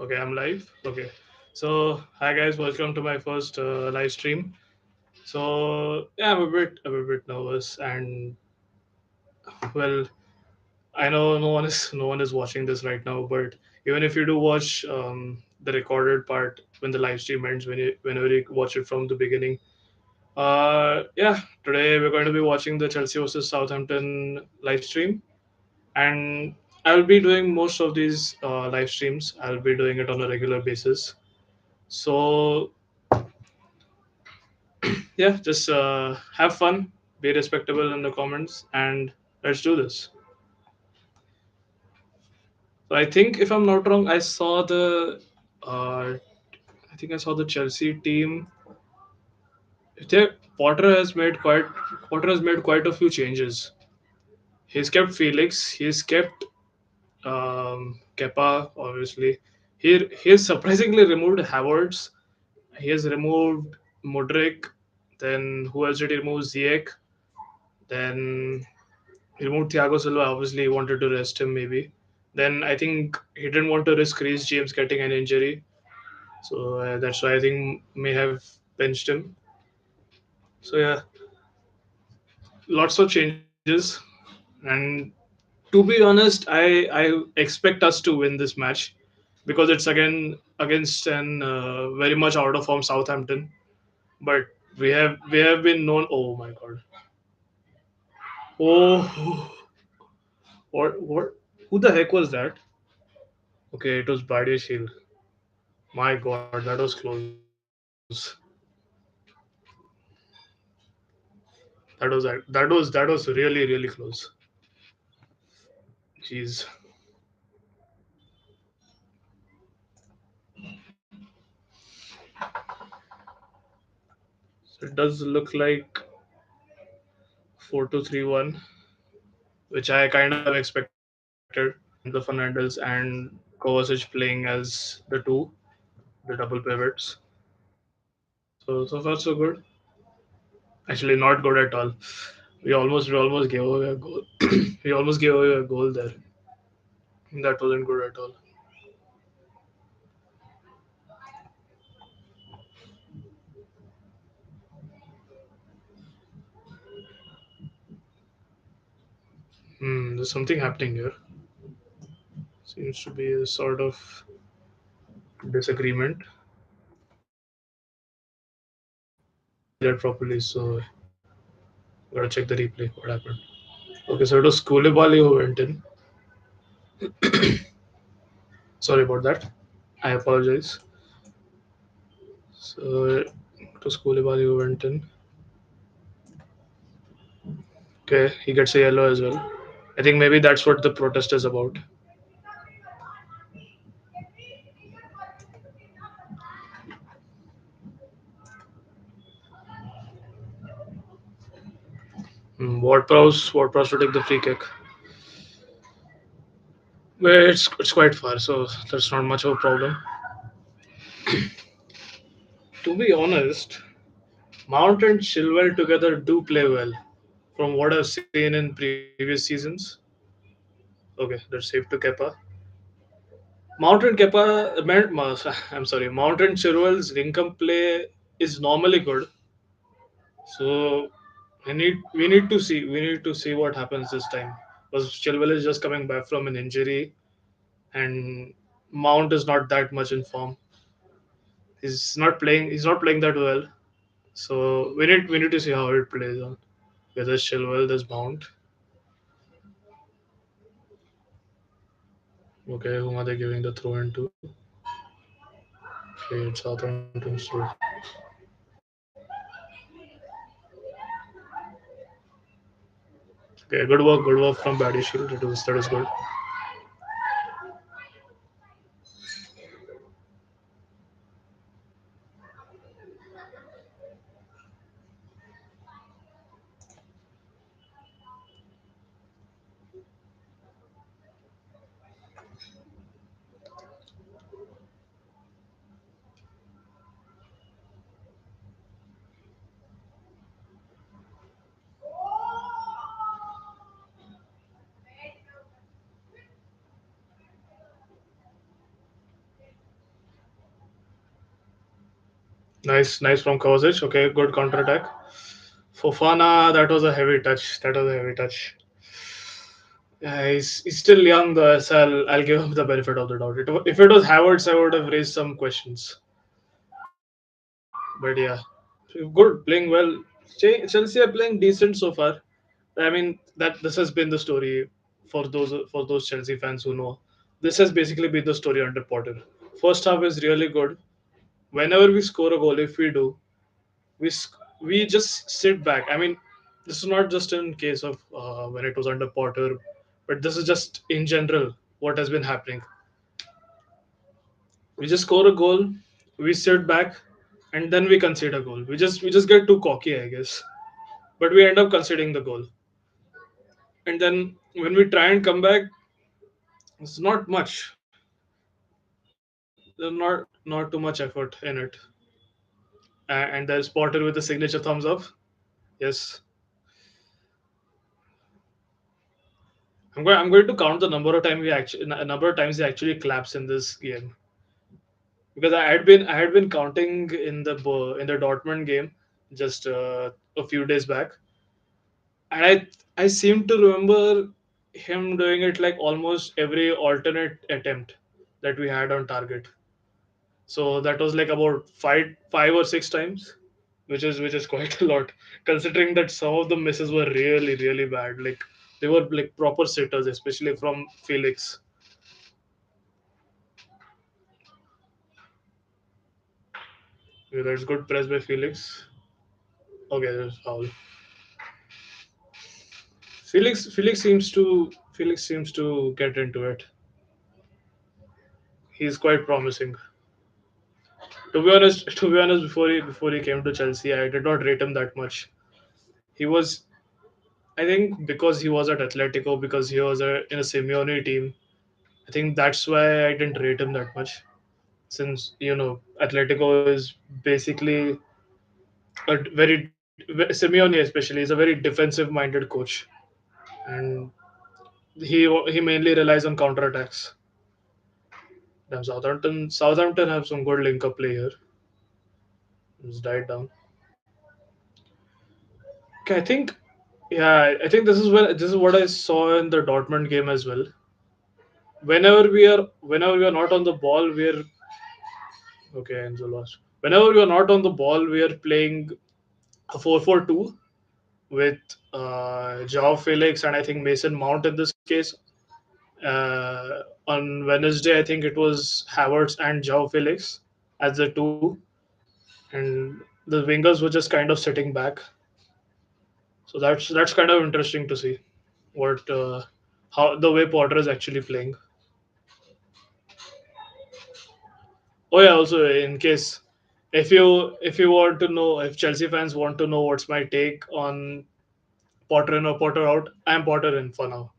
Okay, I'm live. Okay. So, hi guys, welcome to my first live stream. So, yeah, I'm a bit nervous, and well, I know no one is watching this right now, but even if you do watch the recorded part when the live stream ends, whenever you watch it from the beginning, yeah, today we're going to be watching the Chelsea versus Southampton live stream, and I'll be doing most of these live streams. I'll be doing it on a regular basis. So yeah, just have fun, be respectable in the comments, and let's do this. So I think, if I'm not wrong, uh, I think I saw the Chelsea team. There, Potter has made quite a few changes. He's kept Felix. He's kept Kepa. Obviously, he's surprisingly removed Havertz. He has removed Modric. Then who else did he remove? Ziyech. Then he removed Thiago Silva. Obviously, he wanted to rest him maybe. Then I think he didn't want to risk Reece James getting an injury, so that's why I think may have benched him. So yeah, lots of changes, and to be honest, I expect us to win this match because it's again against an very much out of form Southampton. But we have been known. Oh my god! Oh, what? Who the heck was that? Okay, it was Badi Shield. My God, that was close. That was really really close. Jeez. So it does look like 4-2-3-1, which I kind of expected. The Fernandez and Kovacic playing as the double pivots. So far so good. Actually, not good at all. We almost gave away a goal. We almost gave away a goal there. That wasn't good at all. There's something happening here. Seems to be a sort of disagreement. That properly, so gotta check the replay. What happened? Okay, so it was Koulibaly who went in. Sorry about that. I apologize. So it was Koulibaly who went in. Okay, he gets a yellow as well. I think maybe that's what the protest is about. Ward Prowse to take the free kick. Well, it's quite far, so that's not much of a problem. To be honest, Mount and Chilwell together do play well, from what I've seen in previous seasons. Okay, that's safe to Kepa. Mountain Kepa, I'm sorry, Mountain Chilwell's income play is normally good. So we need to see what happens this time, because Chilwell is just coming back from an injury, and Mount is not that much in form. He's not playing that well. So we need to see how it plays on. Whether Chilwell, there's Mount. Okay, whom are they giving the throw into? Okay, it's Southampton's throw. Okay, good work from Baddy Shield. That is good. Nice from Kovacic. Okay, good counter attack. Fofana, that was a heavy touch. That was a heavy touch. Yeah, he's still young though, so I'll give him the benefit of the doubt. If it was Havertz, I would have raised some questions. But yeah, good, playing well. Chelsea are playing decent so far. I mean that this has been the story for those Chelsea fans who know. This has basically been the story under Potter. First half is really good. Whenever we score a goal, if we do, we just sit back. I mean, this is not just in case of when it was under Potter, but this is just in general what has been happening. We just score a goal, we sit back, and then we concede a goal. We just get too cocky, I guess. But we end up conceding the goal, and then when we try and come back, it's not much. There's not too much effort in it. And there's Potter with the signature thumbs up. Yes, I'm going to count the number of times he actually claps in this game, because I had been counting in the Dortmund game just a few days back, and I seem to remember him doing it like almost every alternate attempt that we had on target. So that was like about five or six times, which is quite a lot, considering that some of the misses were really bad. Like they were like proper sitters, especially from Felix. Okay, that's good press by Felix. Okay, there's foul. Felix seems to get into it. He's quite promising. To be honest, before he came to Chelsea, I did not rate him that much. He was, I think, because he was at Atletico, because he was in a Simeone team. I think that's why I didn't rate him that much. Since Atletico is basically Simeone especially is a very defensive-minded coach, and he mainly relies on counter attacks. Damn, Southampton have some good link-up play here. It's died down. Okay, I think, yeah, I think this is what I saw in the Dortmund game as well. Whenever we are not on the ball, we're okay. Enzo lost. Whenever we are not on the ball, we are playing a 4-4-2 with Joao Felix and I think Mason Mount in this case. On Wednesday, I think it was Havertz and Joao Felix as the two, and the wingers were just kind of sitting back. So that's kind of interesting to see what how the way Potter is actually playing. Oh yeah, also in case if you want to know, if Chelsea fans want to know what's my take on Potter in or Potter out, I'm Potter in for now.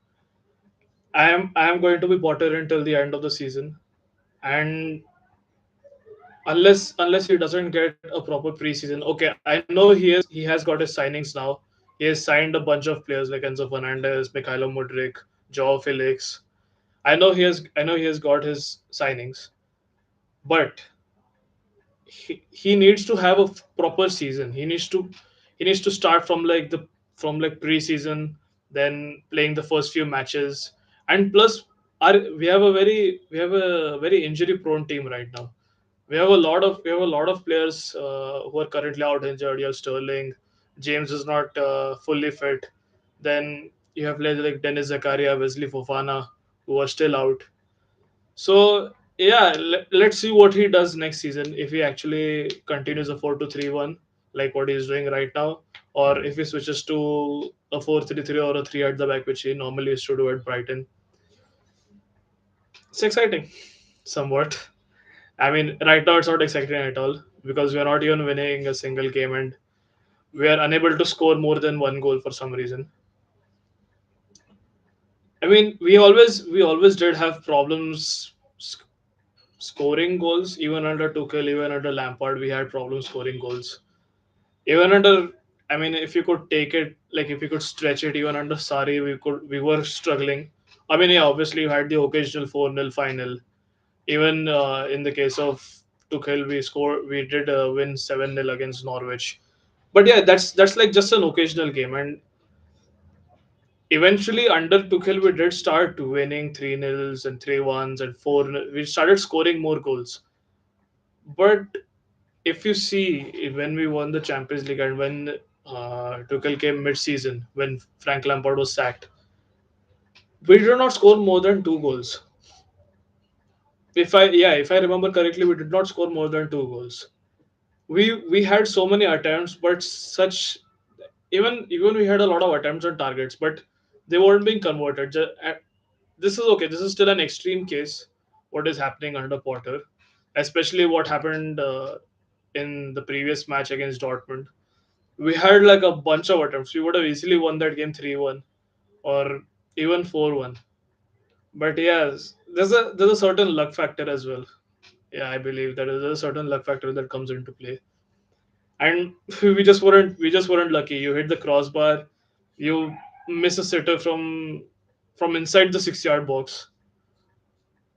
I am going to be Potter until the end of the season, and unless he doesn't get a proper preseason. Okay, I know he has got his signings now. He has signed a bunch of players like Enzo Fernandez, Mikhailo Mudrik, Joao Felix. I know he has got his signings, but he needs to have a proper season. He needs to start from like preseason, then playing the first few matches, and plus we have a very injury prone team right now. We have a lot of players who are currently out injured. You have Sterling, James is not fully fit. Then you have players like Dennis Zakaria, Wesley Fofana, who are still out. So yeah, let's see what he does next season. If he actually continues a 4-2-3-1 like what he's doing right now, or if he switches to a 4-3-3 or a three at the back, which he normally used to do at Brighton. It's exciting, somewhat. I mean, right now it's not exciting at all because we are not even winning a single game, and we are unable to score more than one goal for some reason. I mean, we always did have problems scoring goals. Even under Tuchel, even under Lampard, we had problems scoring goals. Even under, I mean, if you could take it, like if you could stretch it, even under Sari, we were struggling. I mean, yeah, obviously you had the occasional 4-0 final. Even in the case of Tuchel, we did win 7-0 against Norwich. But yeah, that's like just an occasional game, and eventually under Tuchel we did start winning 3-0s and 3-1s and 4. We started scoring more goals. But if you see when we won the Champions League and when Tuchel came mid-season, when Frank Lampard was sacked, we did not score more than 2 goals. If I remember correctly, we did not score more than 2 goals. We had so many attempts, but such even we had a lot of attempts on targets, but they weren't being converted. This is okay. This is still an extreme case. What is happening under Potter, especially what happened in the previous match against Dortmund. We had like a bunch of attempts. We would have easily won that game 3-1 or even 4-1. But yes, there's a certain luck factor as well. Yeah, I believe that there's a certain luck factor that comes into play. And we just weren't lucky. You hit the crossbar, you miss a sitter from inside the 6 yard box,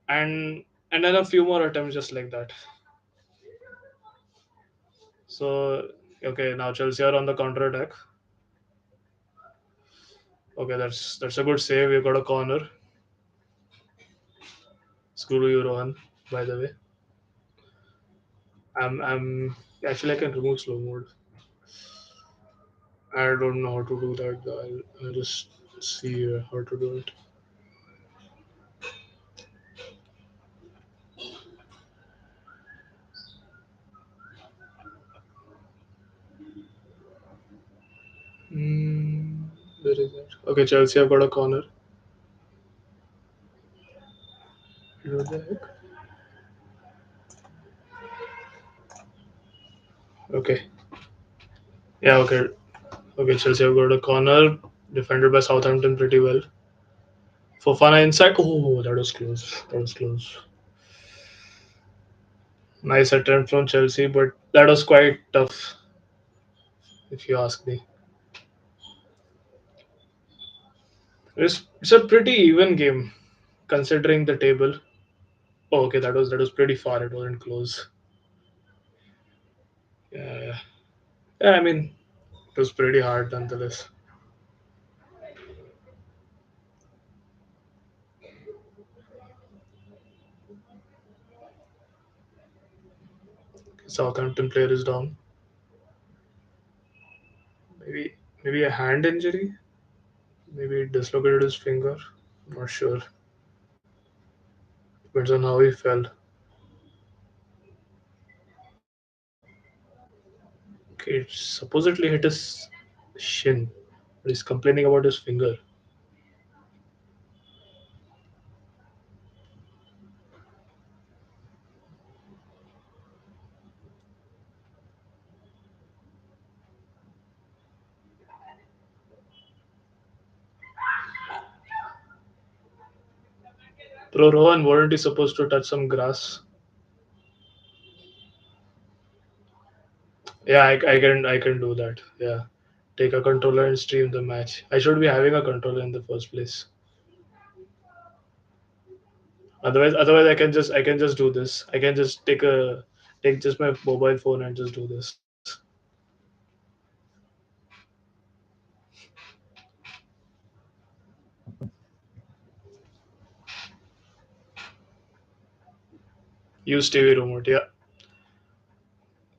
and then a few more attempts just like that. So okay, now Chelsea are on the counter attack. Okay, that's a good save. You got a corner. Screw you, Rohan. By the way, I'm actually I can remove slow mode. I don't know how to do that. I'll just see how to do it. Hmm, where is it? Okay, Chelsea have got a corner. What the heck? Okay. Yeah, okay. Okay, Chelsea have got a corner defended by Southampton pretty well. Fofana inside. Oh, that was close. That was close. Nice attempt from Chelsea, but that was quite tough, if you ask me. It's a pretty even game, considering the table. Oh, okay, that was pretty far. It wasn't close. Yeah, yeah. I mean, it was pretty hard nonetheless. Southampton player is down. Maybe a hand injury. Maybe he dislocated his finger. Not sure. Depends on how he fell. Okay, it supposedly hit his shin, but he's complaining about his finger. Bro, Rohan, weren't you supposed to touch some grass? Yeah, I can do that. Yeah, take a controller and stream the match. I should be having a controller in the first place. Otherwise, I can just do this. I can just take just my mobile phone and just do this. Use TV remote. Yeah.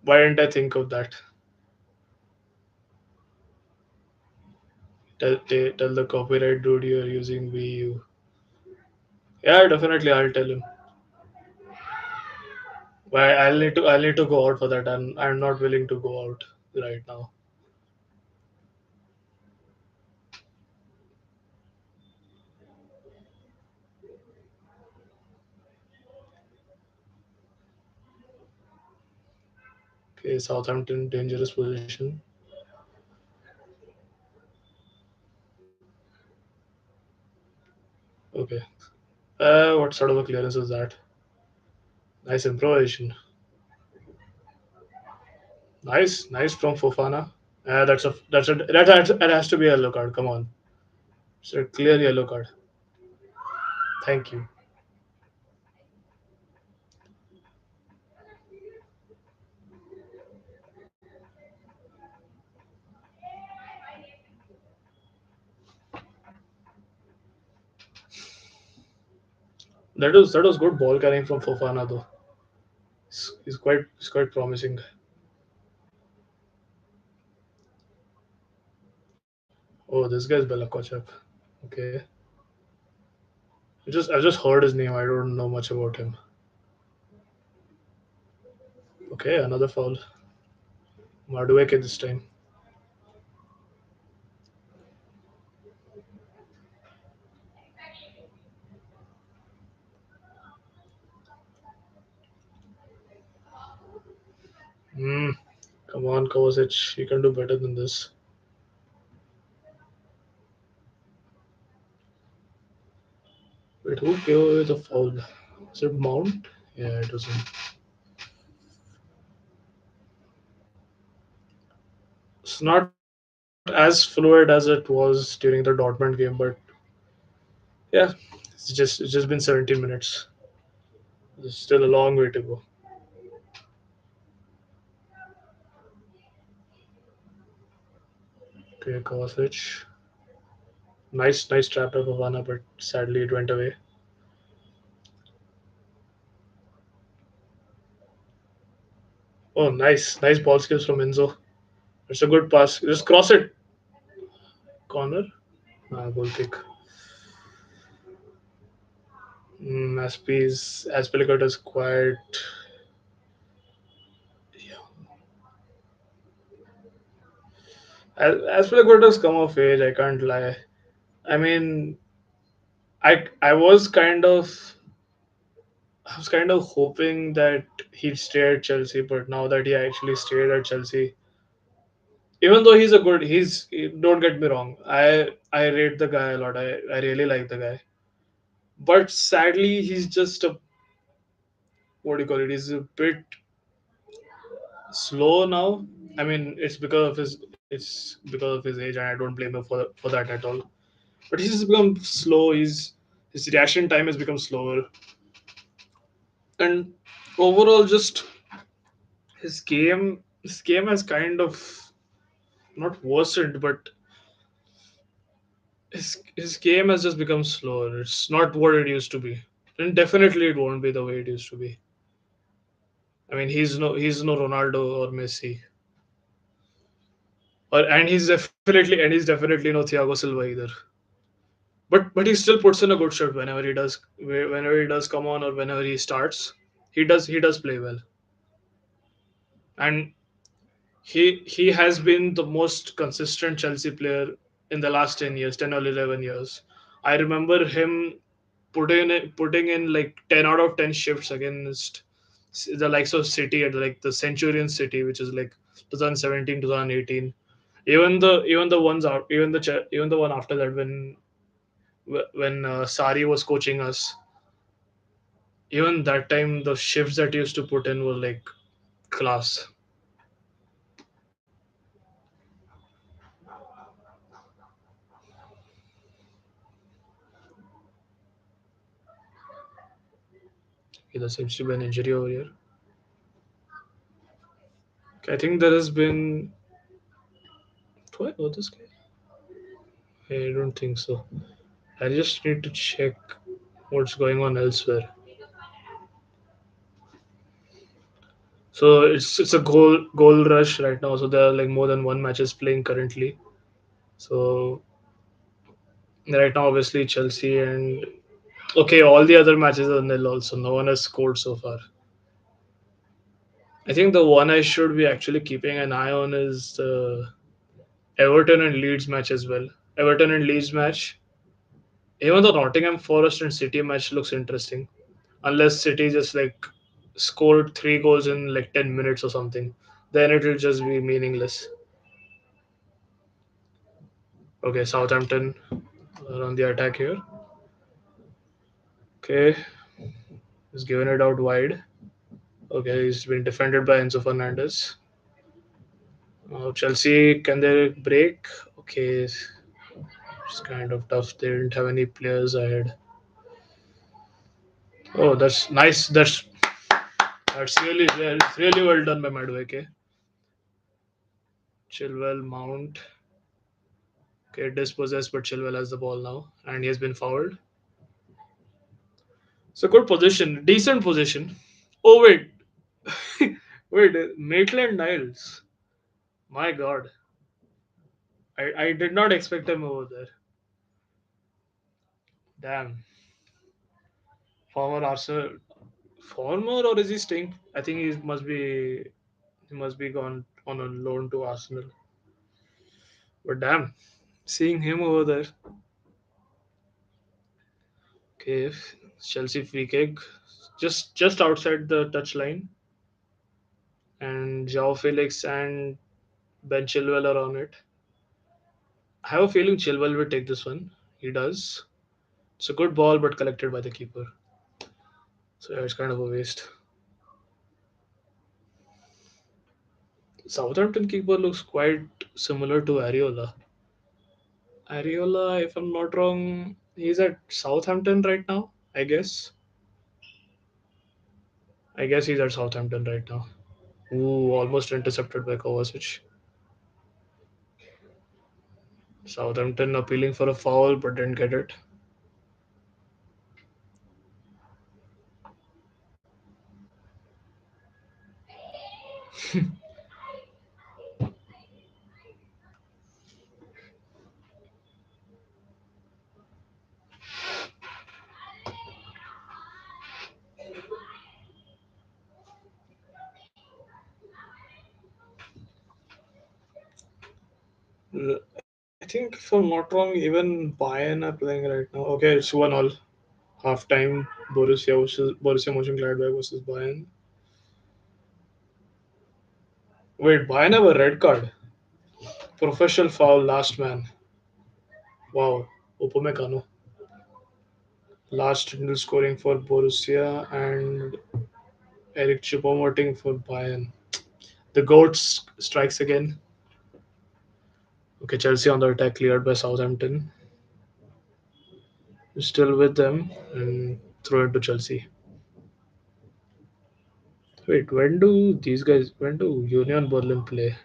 Why didn't I think of that? Tell the copyright dude you're using VU. Yeah, definitely. I'll tell him. Why I'll need to go out for that. I'm not willing to go out right now. Okay, Southampton dangerous position. Okay. What sort of a clearance is that? Nice improvisation. Nice from Fofana. That has to be a yellow card. Come on, it's a clear yellow card. Thank you. That was good ball carrying from Fofana though. He's quite promising. Oh, this guy's Bella Kochap. Okay. I just heard his name. I don't know much about him. Okay, another foul. Madueke this time. Hmm. Come on, Kovacic. You can do better than this. Wait, who gave away the foul? Was it Mount? Yeah, it was him. It's not as fluid as it was during the Dortmund game, but yeah, it's just been 17 minutes. There's still a long way to go. Okay, Kovacic. Nice trap by Pavana, but sadly it went away. Oh, nice ball skills from Enzo. It's a good pass. Just cross it. Corner. Goal kick. Aspilicueta is quite. Aspilicueta has come of age. I can't lie. I mean, I was kind of hoping that he'd stay at Chelsea, but now that he actually stayed at Chelsea, even though don't get me wrong, I rate the guy a lot. I really like the guy, but sadly he's just a, what do you call it? He's a bit slow now. I mean, it's because of his age, and I don't blame him for that at all. But he's just become slow. His reaction time has become slower, and overall, just his game has kind of not worsened, but his game has just become slower. It's not what it used to be, and definitely it won't be the way it used to be. I mean, he's no Ronaldo or Messi, and he's definitely no Thiago Silva either. But he still puts in a good shot whenever he does come on or whenever he starts. He does play well, and he has been the most consistent Chelsea player in the last 10 years, 10 or 11 years. I remember him putting in like 10 out of 10 shifts against the likes of City at like the Centurion City, which is like 2017, 2018. Even the ones out, even the one after that when Sari was coaching us. Even that time, the shifts that he used to put in were like class. Okay, there seems to be an injury over here. Okay, I think there has been. Do I know this guy? I don't think so. I just need to check what's going on elsewhere. So it's a goal rush right now. So there are like more than one matches playing currently. So right now, obviously Chelsea and okay, all the other matches are nil. Also, no one has scored so far. I think the one I should be actually keeping an eye on is the Everton and Leeds match as well. Everton and Leeds match. Even the Nottingham Forest and City match looks interesting, unless City just like scored 3 goals in like 10 minutes or something, then it will just be meaningless. Okay, Southampton are on the attack here. Okay, he's given it out wide. Okay, he's been defended by Enzo Fernandez. Chelsea, can they break? Okay, it's kind of tough. They didn't have any players ahead. Oh, that's nice. That's really well done by Madueke. Chilwell, Mount. Okay, dispossessed, but Chilwell has the ball now, and he has been fouled. So good position, decent position. Oh wait, wait, Maitland Niles. My God, I did not expect him over there. Damn, former Arsenal, former or is he staying? I think he must be gone on a loan to Arsenal. But damn, seeing him over there. Okay, Chelsea free kick, just outside the touchline, and Joao Felix and Ben Chilwell are on it. I have a feeling Chilwell will take this one. He does. It's a good ball, but collected by the keeper. So yeah, it's kind of a waste. Southampton keeper looks quite similar to Areola. Areola, if I'm not wrong, he's at Southampton right now. I guess he's at Southampton right now. Ooh, almost intercepted by Kovacic. Southampton appealing for a foul, but didn't get it. I think if I'm not wrong, even Bayern are playing right now. Okay, it's 1-all. Half-time, Borussia Mönchengladbach versus Bayern. Wait, Bayern have a red card. Professional foul, last man. Wow, Upamecano. Last Tindall scoring for Borussia and Eric Choupo-Moting for Bayern. The goats strikes again. Okay, Chelsea on the attack, cleared by Southampton. Still with them and throw it to Chelsea. Wait, when do Union Berlin play?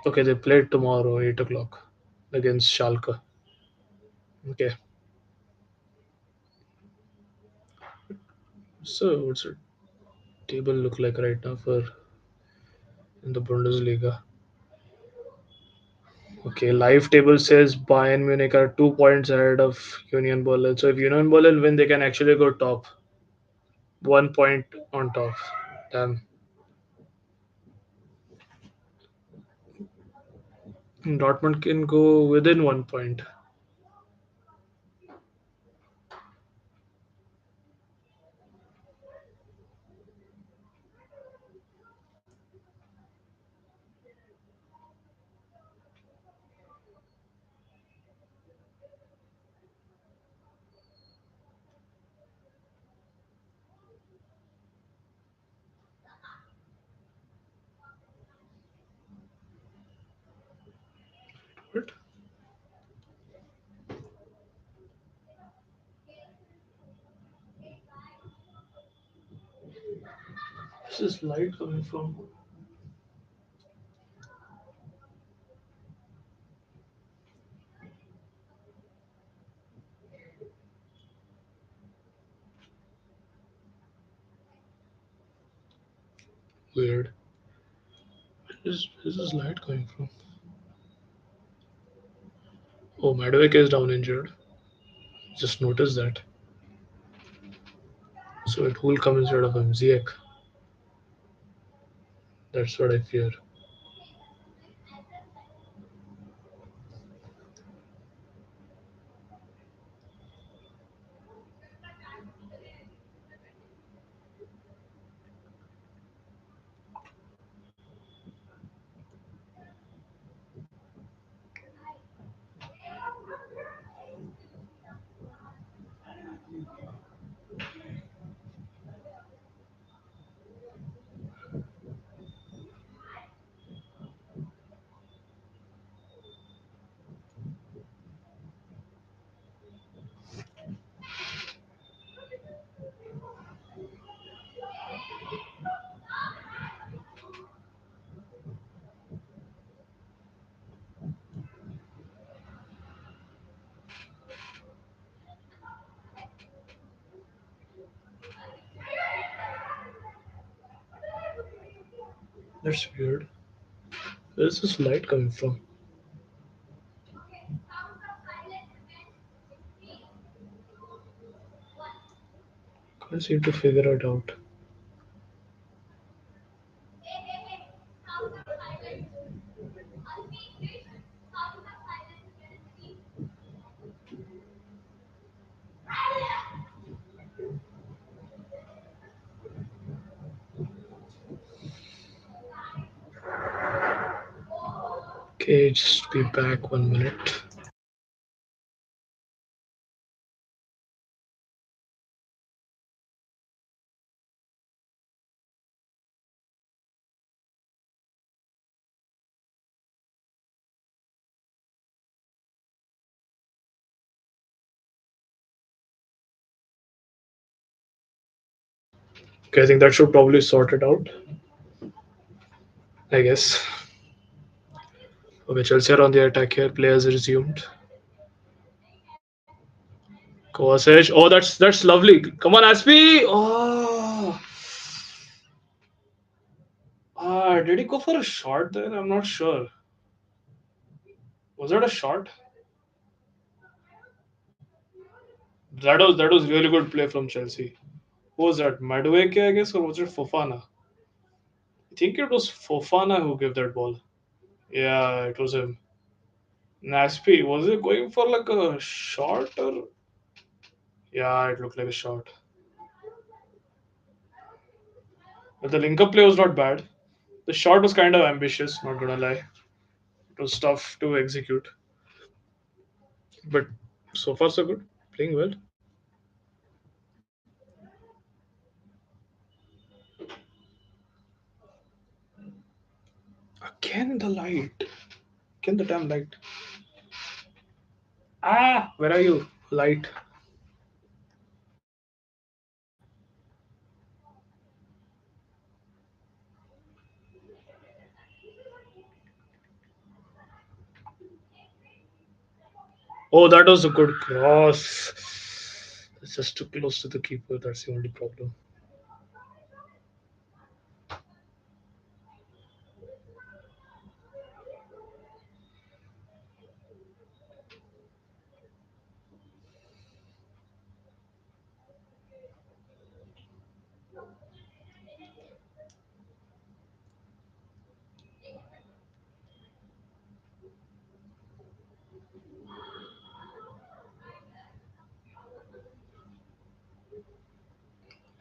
Okay, they play tomorrow, 8 o'clock against Schalke. Okay, so what's the table look like right now for in the Bundesliga? Okay, live table says Bayern Munich are 2 points ahead of Union Berlin. So if Union Berlin win, they can actually go top. 1 point on top. Damn. Dortmund can go within 1 point. What? This is light coming from. Weird. Where is this light coming from? Oh, Madwick is down injured. Just noticed that. So it will come instead of him. Ziyech. That's what I fear. That's weird. Where's this light coming from? Can't seem to figure it out. Okay, just be back 1 minute. Okay, I think that should probably sort it out. I guess. Okay, Chelsea are on the attack here. Players resumed. Kovacic. Oh, that's lovely. Come on, Aspi. Oh, did he go for a shot there? I'm not sure. Was that a shot? That was really good play from Chelsea. Who was that? Madueke, I guess, or was it Fofana? I think it was Fofana who gave that ball. Yeah, it was him. Naspi, was he going for like a shot or? Yeah, it looked like a shot. But the link up play was not bad. The shot was kind of ambitious, not gonna lie. It was tough to execute. But so far so good. Playing well. Again the light. Again the damn light. Ah, where are you? Light. Oh, that was a good cross. It's just too close to the keeper. That's the only problem.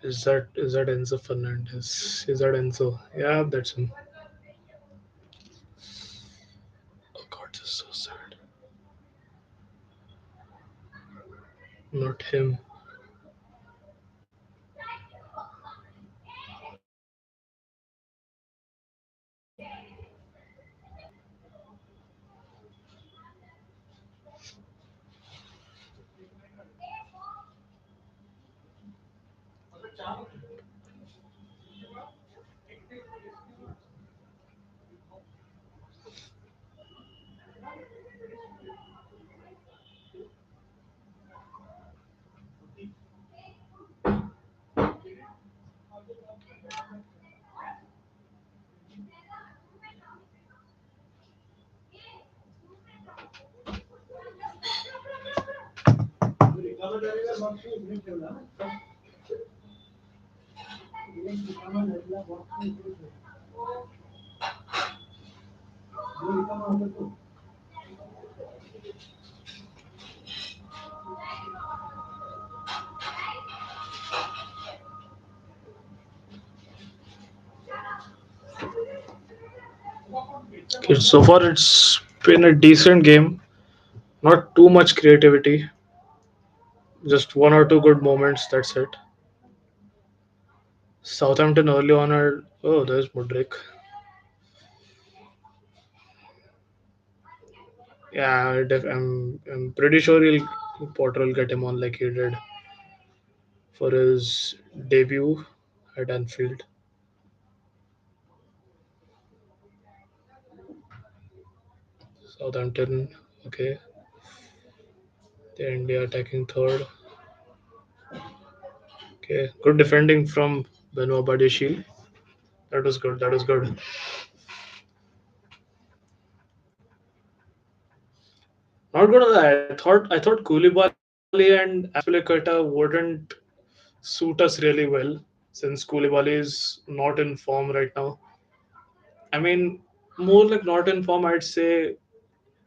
Is that Enzo Fernandez? Is that Enzo? Yeah, that's him. Oh God, this is so sad. Not him. Okay, so far it's been a decent game. Not too much creativity. Just one or two good moments. That's it. Southampton early on are. Oh, there's Mudrik. Yeah, I'm pretty sure Potter will get him on like he did for his debut at Anfield. Southampton. Okay, the India attacking third. Okay, good defending from Benoit Badiashile. That was good. That was good. Not gonna lie, I thought Koulibaly and Aspilicueta wouldn't suit us really well since Koulibaly is not in form right now. I mean, more like not in form. I'd say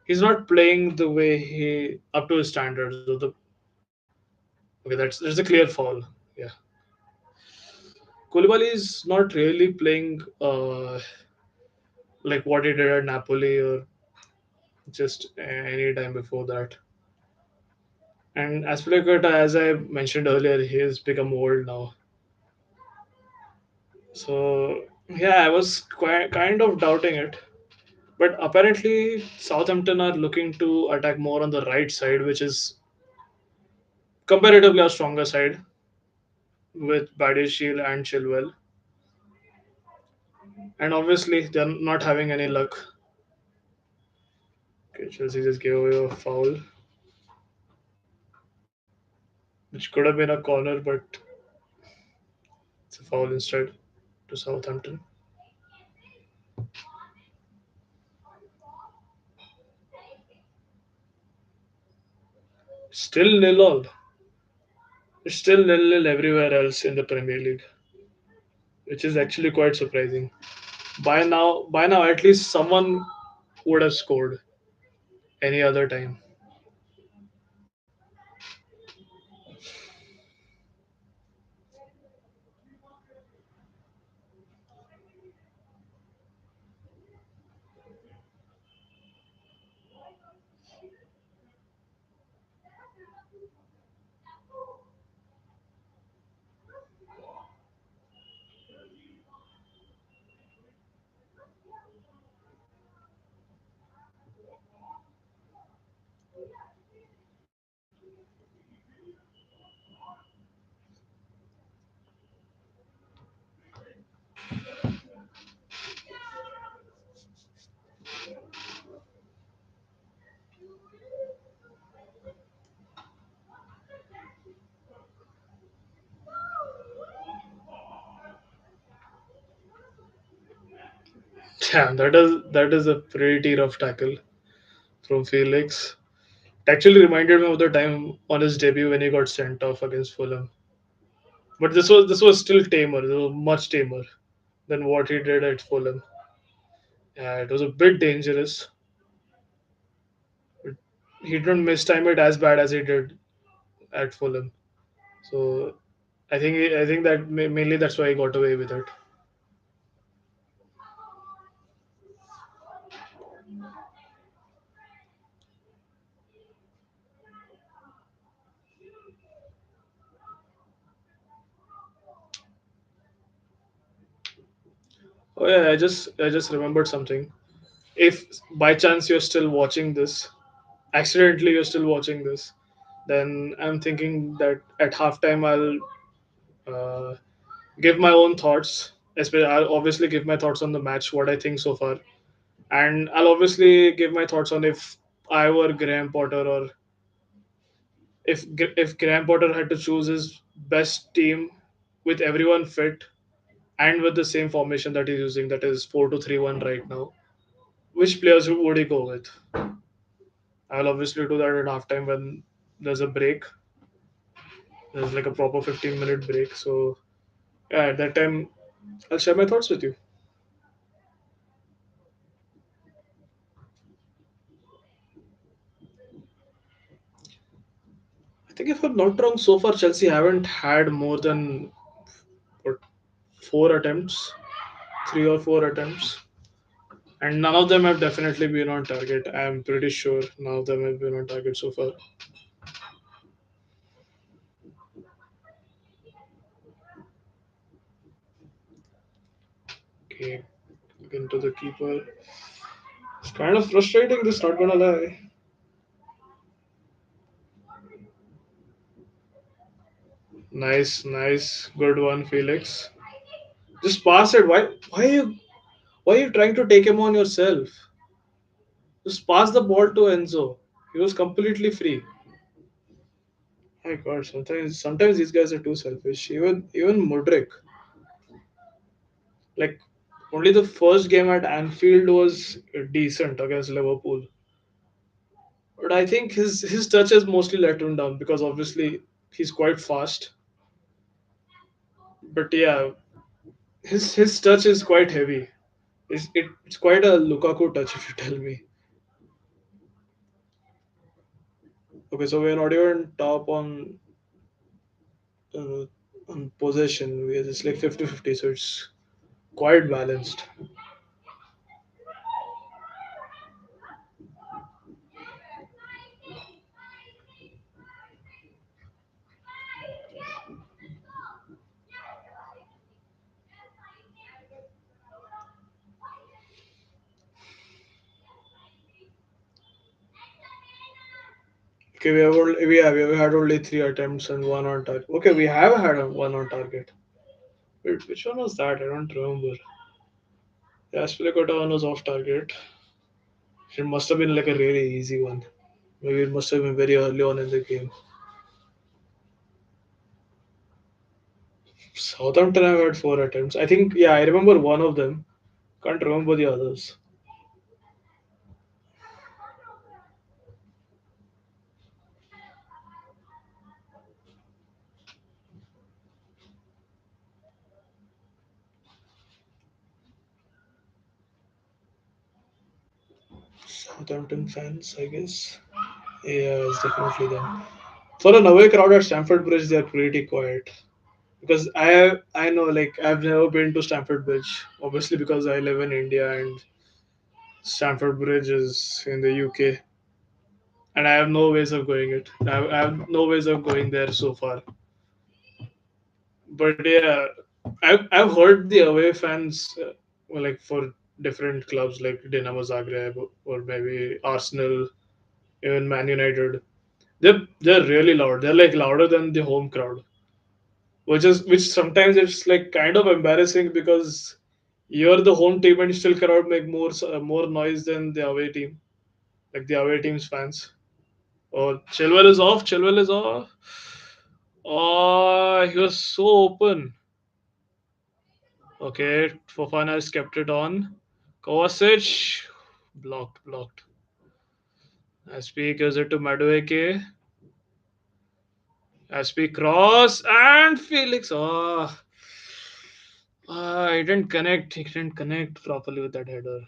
he's not playing the way he up to his standards. Okay, there's a clear fall. Yeah, Koulibaly is not really playing like what he did at Napoli or just any time before that. And Aspilicueta, as I mentioned earlier, he has become old now. So yeah, I was quite kind of doubting it. But apparently, Southampton are looking to attack more on the right side, which is comparatively a stronger side with Badishil and Chilwell. And obviously, they're not having any luck. Okay, Chelsea just gave away a foul, which could have been a corner, but it's a foul instead to Southampton. Still nil all. It's still nil nil everywhere else in the Premier League, which is actually quite surprising. By now, at least someone would have scored any other time. Damn, that is a pretty rough tackle from Felix. It actually reminded me of the time on his debut when he got sent off against Fulham. But this was still tamer, this was much tamer than what he did at Fulham. Yeah, it was a bit dangerous. But he didn't mistime it as bad as he did at Fulham. So I think that mainly that's why he got away with it. Oh yeah, I just remembered something. If by chance you're still watching this, accidentally you're still watching this, then I'm thinking that at halftime I'll give my own thoughts. Especially, I'll obviously give my thoughts on the match, what I think so far, and I'll obviously give my thoughts on if I were Graham Potter or if Graham Potter had to choose his best team with everyone fit and with the same formation that he's using, that is 4-2-3-1 right now. Which players would he go with? I'll obviously do that at halftime when there's a break. There's like a proper 15-minute break. So yeah, at that time, I'll share my thoughts with you. I think if I'm not wrong, so far Chelsea haven't had more than what, four attempts, three or four attempts, and none of them have definitely been on target. I'm pretty sure none of them have been on target so far. Okay, into the keeper. It's kind of frustrating. This, not gonna lie. Nice, nice, good one, Felix. Just pass it. Why are you trying to take him on yourself? Just pass the ball to Enzo. He was completely free. My God, sometimes these guys are too selfish. Even Mudrik. Like Only the first game at Anfield was decent against Liverpool, but I think his touch has mostly let him down because obviously he's quite fast. But yeah, his touch is quite heavy. It's quite a Lukaku touch if you tell me. Okay, so we're not even top uh, on possession. We're just like 50-50, so it's quite balanced. Okay, we have had only three attempts and one on target. Okay, we have had one on target. Wait, which one was that? I don't remember. The Aspilicueta one was off target. It must have been like a really easy one. Maybe it must have been very early on in the game. Southampton have had four attempts. I think, yeah, I remember one of them. Can't remember the others. Southampton fans, I guess. Yeah, it's definitely them. For an away crowd at Stamford Bridge, they're pretty quiet. Because I know like I've never been to Stamford Bridge, obviously because I live in India and Stamford Bridge is in the UK, and I have no ways of going it. I have no ways of going there so far. But yeah, I've heard the away fans well, like for different clubs like Dinamo Zagreb or maybe Arsenal, even Man United. They're really loud. They're like louder than the home crowd, which sometimes it's like kind of embarrassing because you're the home team and still cannot make more noise than the away team, like the away team's fans. Oh, Chilwell is off. Chilwell is off. Oh, he was so open. Okay, Fofana has kept it on. Kovacic blocked. SP gives it to Madueke. SP cross and Felix. Oh, he didn't connect. He didn't connect properly with that header.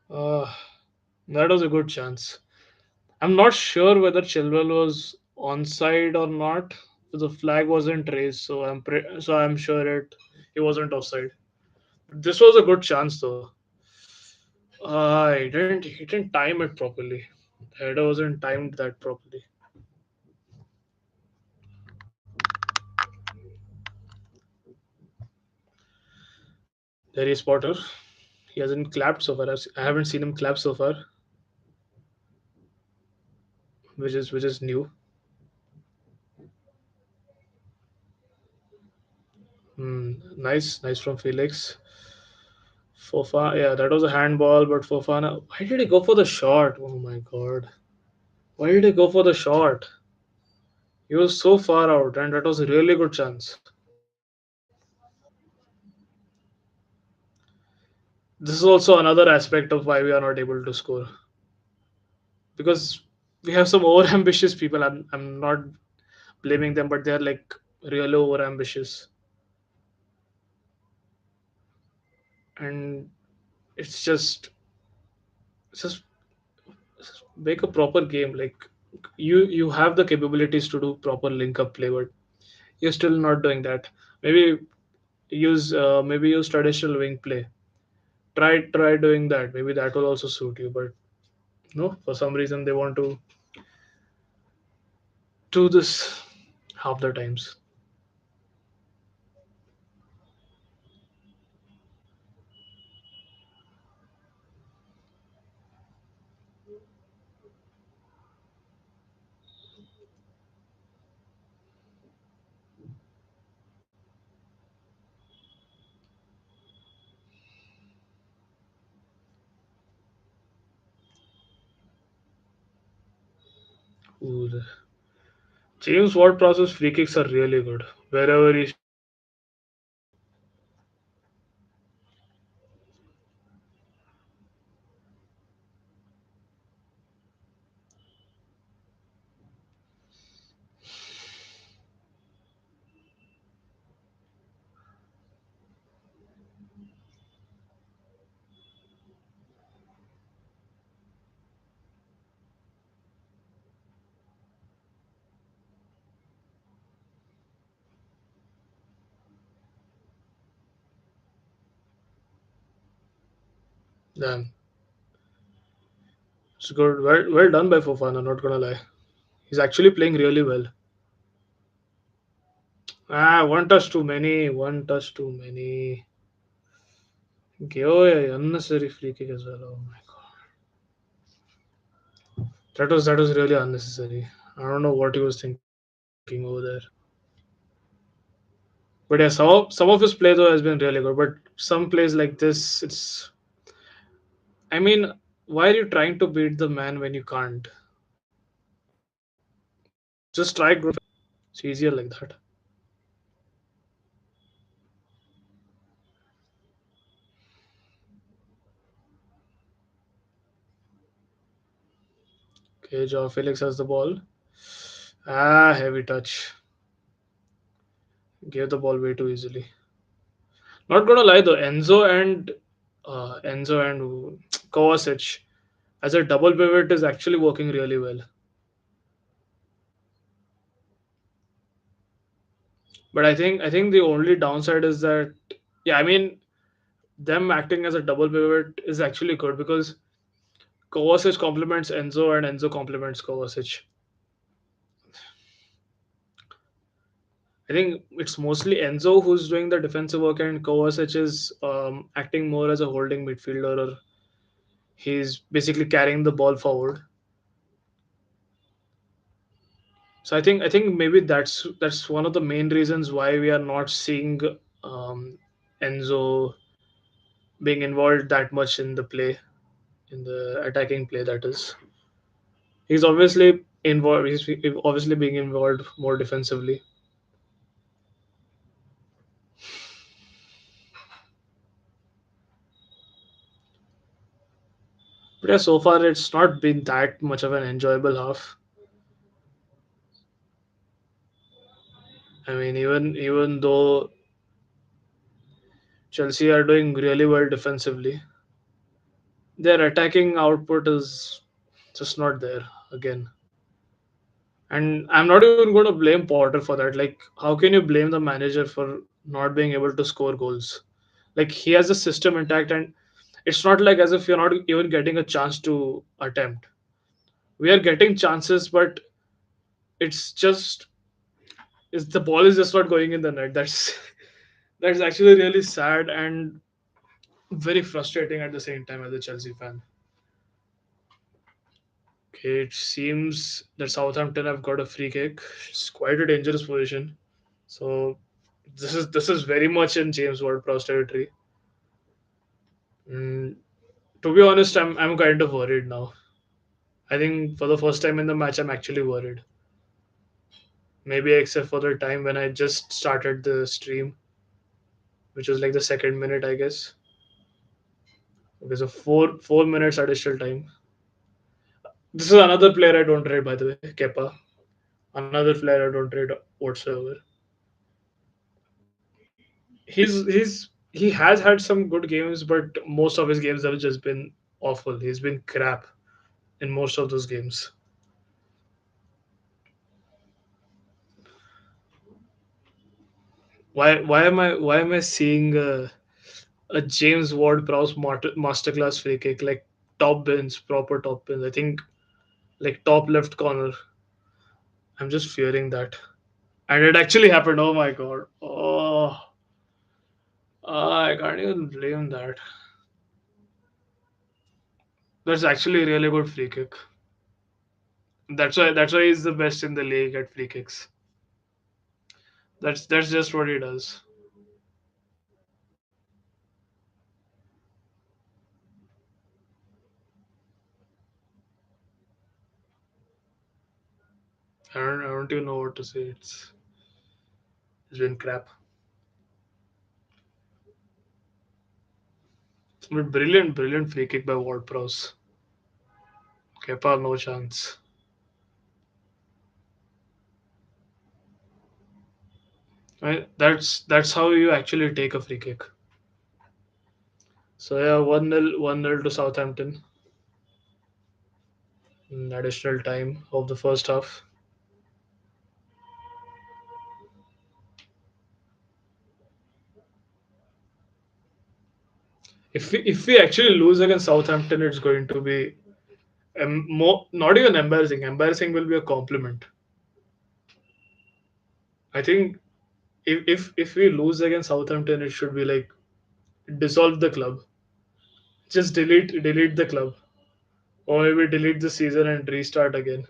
Oh, that was a good chance. I'm not sure whether Chilwell was onside or not. The flag wasn't raised, so I'm sure he wasn't offside. This was a good chance though. He didn't time it properly. The header wasn't timed that properly. There is Potter. He hasn't clapped so far. I haven't seen him clap so far, which is new. Nice from Felix. Fofana, yeah, that was a handball, but Fofana, why did he go for the shot? Oh my god. Why did he go for the shot? He was so far out, and that was a really good chance. This is also another aspect of why we are not able to score because we have some over ambitious people. I'm not blaming them, but they're like really over ambitious, and it's just make a proper game. Like you have the capabilities to do proper link up play, but you're still not doing that. Maybe maybe use traditional wing play. Try doing that. Maybe that will also suit you, but no, for some reason they want to do this half the times. Ooh, James Ward process free kicks are really good. Wherever he Damn, it's good. Well done by Fofana. Not gonna lie, he's actually playing really well. One touch too many. One touch too many. Gave away unnecessary free kick as well. Oh my god, that was really unnecessary. I don't know what he was thinking over there. But yeah, some of his play though has been really good. But some plays like this, it's. I mean, why are you trying to beat the man when you can't? Just try growth. It's easier like that. Okay, Joao Felix has the ball. Heavy touch. Gave the ball way too easily. Not gonna lie though, Enzo and Kovacic as a double pivot is actually working really well. But I think the only downside is that yeah, I mean them acting as a double pivot is actually good because Kovacic complements Enzo and Enzo complements Kovacic. I think it's mostly Enzo who's doing the defensive work and Kovacic is acting more as a holding midfielder or he's basically carrying the ball forward. So I think maybe that's one of the main reasons why we are not seeing um, Enzo being involved that much in the play, in the attacking play. That is, he's obviously involved. He's obviously being involved more defensively. But yeah, so far it's not been that much of an enjoyable half. I mean, even though Chelsea are doing really well defensively, their attacking output is just not there again. And I'm not even going to blame Potter for that. Like, how can you blame the manager for not being able to score goals? Like, he has the system intact, and it's not like as if you're not even getting a chance to attempt. We are getting chances, but it's just it's the ball is just not going in the net. That's that's actually really sad and very frustrating at the same time as a Chelsea fan. Okay, it seems that Southampton have got a free kick. It's quite a dangerous position. So this is very much in James Ward-Prowse territory. Mm, to be honest, I'm kind of worried now. I think for the first time in the match, I'm actually worried. Maybe except for the time when I just started the stream, which was like the second minute, I guess. Okay, so four minutes additional time. This is another player I don't rate, by the way, Kepa. Another player I don't rate whatsoever. He has had some good games, but most of his games have just been awful. He's been crap in most of those games. Why am I seeing a James Ward-Prowse masterclass free kick like top bins, proper top bins? I think like top left corner. I'm just fearing that, and it actually happened. Oh my god! I can't even blame that. That's actually a really good free kick. That's why he's the best in the league at free kicks. That's just what he does. I don't even know what to say. It's been crap. But brilliant free kick by Ward-Prowse. Kepa no chance. That's how you actually take a free kick. So yeah, 1-0 to Southampton in additional time of the first half. If we actually lose against Southampton, it's going to be more, not even embarrassing. Embarrassing will be a compliment. I think if we lose against Southampton, it should be like dissolve the club, just delete the club, or maybe delete the season and restart again.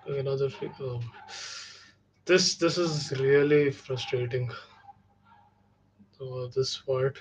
Another free. Oh. This is really frustrating. This part.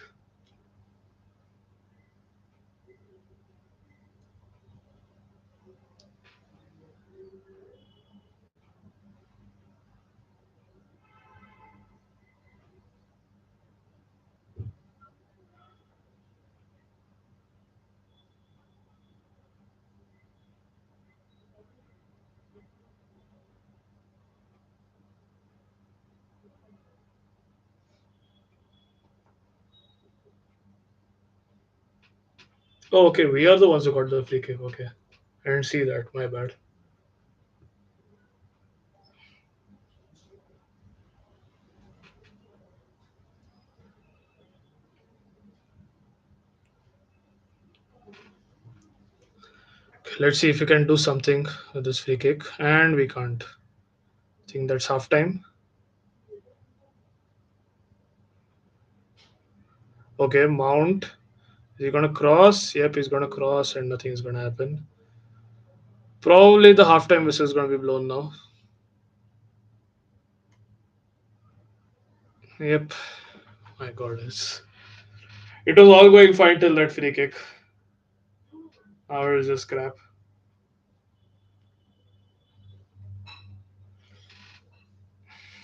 Oh, okay. We are the ones who got the free kick. Okay, I didn't see that. My bad. Let's see if we can do something with this free kick, and we can't. I think that's half time. Okay, Mount. Is he gonna cross? Yep, he's gonna cross, and nothing's gonna happen. Probably the halftime whistle is gonna be blown now. Yep. My God, it was all going fine till that free kick. Now it's just crap.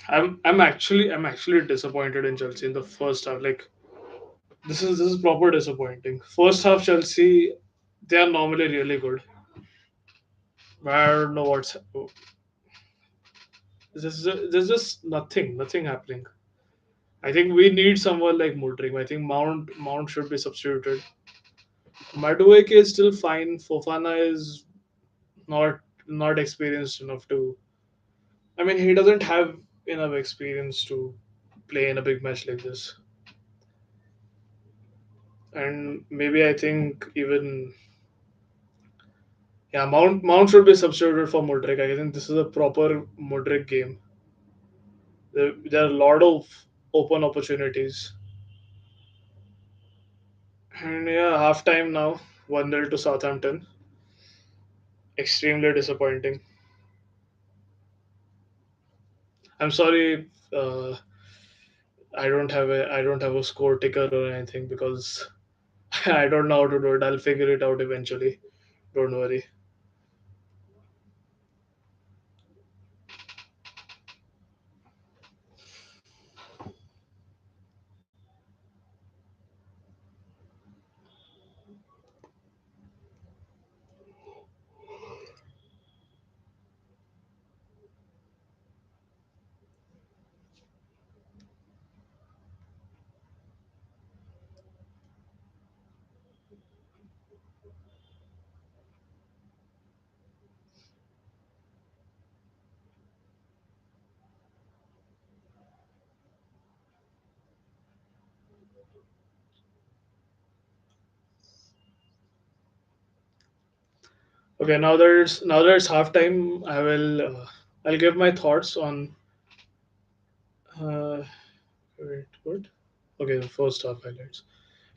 I'm actually disappointed in Chelsea in the first half. Like this is proper disappointing. First half Chelsea, they are normally really good. But I don't know what's there's just nothing happening. I think we need someone like Mudrik. I think Mount should be substituted. Madueke is still fine. Fofana is not experienced enough to. I mean, he doesn't have enough experience to play in a big match like this. And maybe I think even yeah, Mount should be substituted for Mudrik. I think this is a proper Mudrik game. There are a lot of open opportunities. And yeah, half time now, 1-0 to Southampton. Extremely disappointing. I'm sorry, I don't have a score ticker or anything because I don't know how to do it. I'll figure it out eventually. Don't worry. Okay, now there's halftime. I'll give my thoughts on. Uh, Wait, what? Okay, the first half highlights.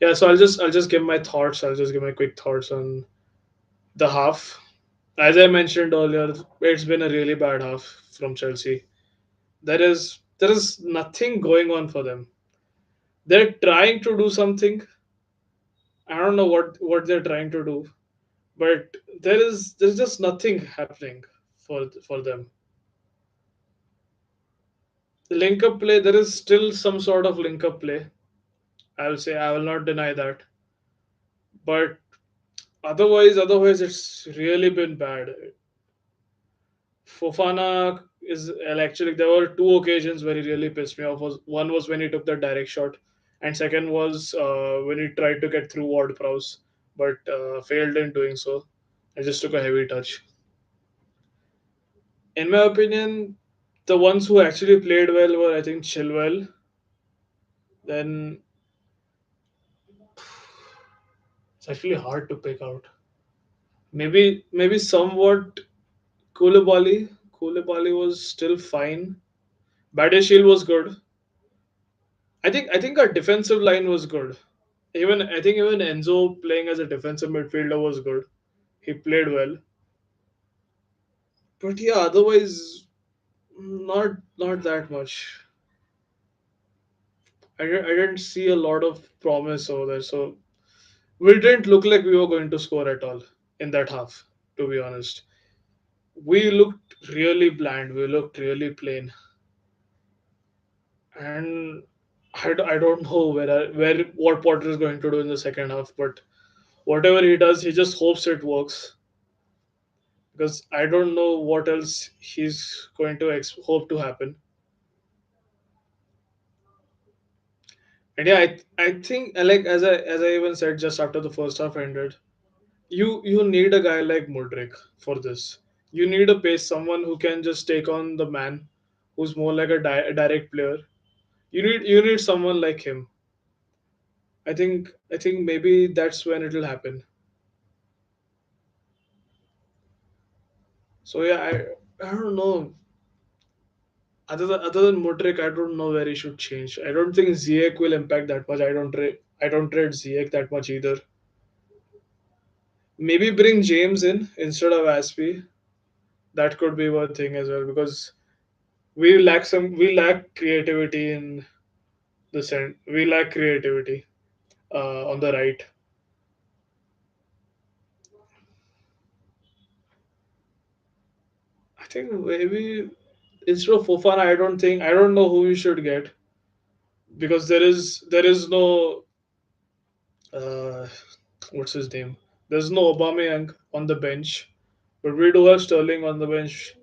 Yeah, so I'll just give my thoughts. I'll just give my quick thoughts on the half. As I mentioned earlier, it's been a really bad half from Chelsea. There is nothing going on for them. They're trying to do something. I don't know what they're trying to do, but there's just nothing happening for them. Link up play, there is still some sort of link up play. I will say, I will not deny that, but otherwise it's really been bad. Fofana is, well, actually there were two occasions where he really pissed me off. Was one was when he took the direct shot, and second was when he tried to get through Ward Prowse, but failed in doing so. I just took a heavy touch. In my opinion, the ones who actually played well were, I think, Chilwell. Then it's actually hard to pick out. Maybe somewhat Koulibaly. Koulibaly was still fine. Badeshil was good. I think our defensive line was good. I think even Enzo playing as a defensive midfielder was good. He played well. But yeah, otherwise not that much. I didn't see a lot of promise over there. So we didn't look like we were going to score at all in that half, to be honest. We looked really bland. We looked really plain. And I don't know where what Potter is going to do in the second half, but whatever he does, he just hopes it works, because I don't know what else he's going to hope to happen. And yeah, I think, like, as I even said just after the first half ended, you need a guy like Mudrik for this. You need a pace, someone who can just take on the man, who's more like a direct player. You need someone like him. I think maybe that's when it'll happen. So yeah, I don't know. Other than Mudrik, I don't know where he should change. I don't think Ziyech will impact that much. I don't rate Ziyech that much either. Maybe bring James in instead of Aspie. That could be one thing as well, because we lack creativity in the center. We lack creativity on the right. I think maybe instead of Fofana, I don't know who we should get, because there is no uh, what's his name? There's no Aubameyang on the bench, but we do have Sterling on the bench.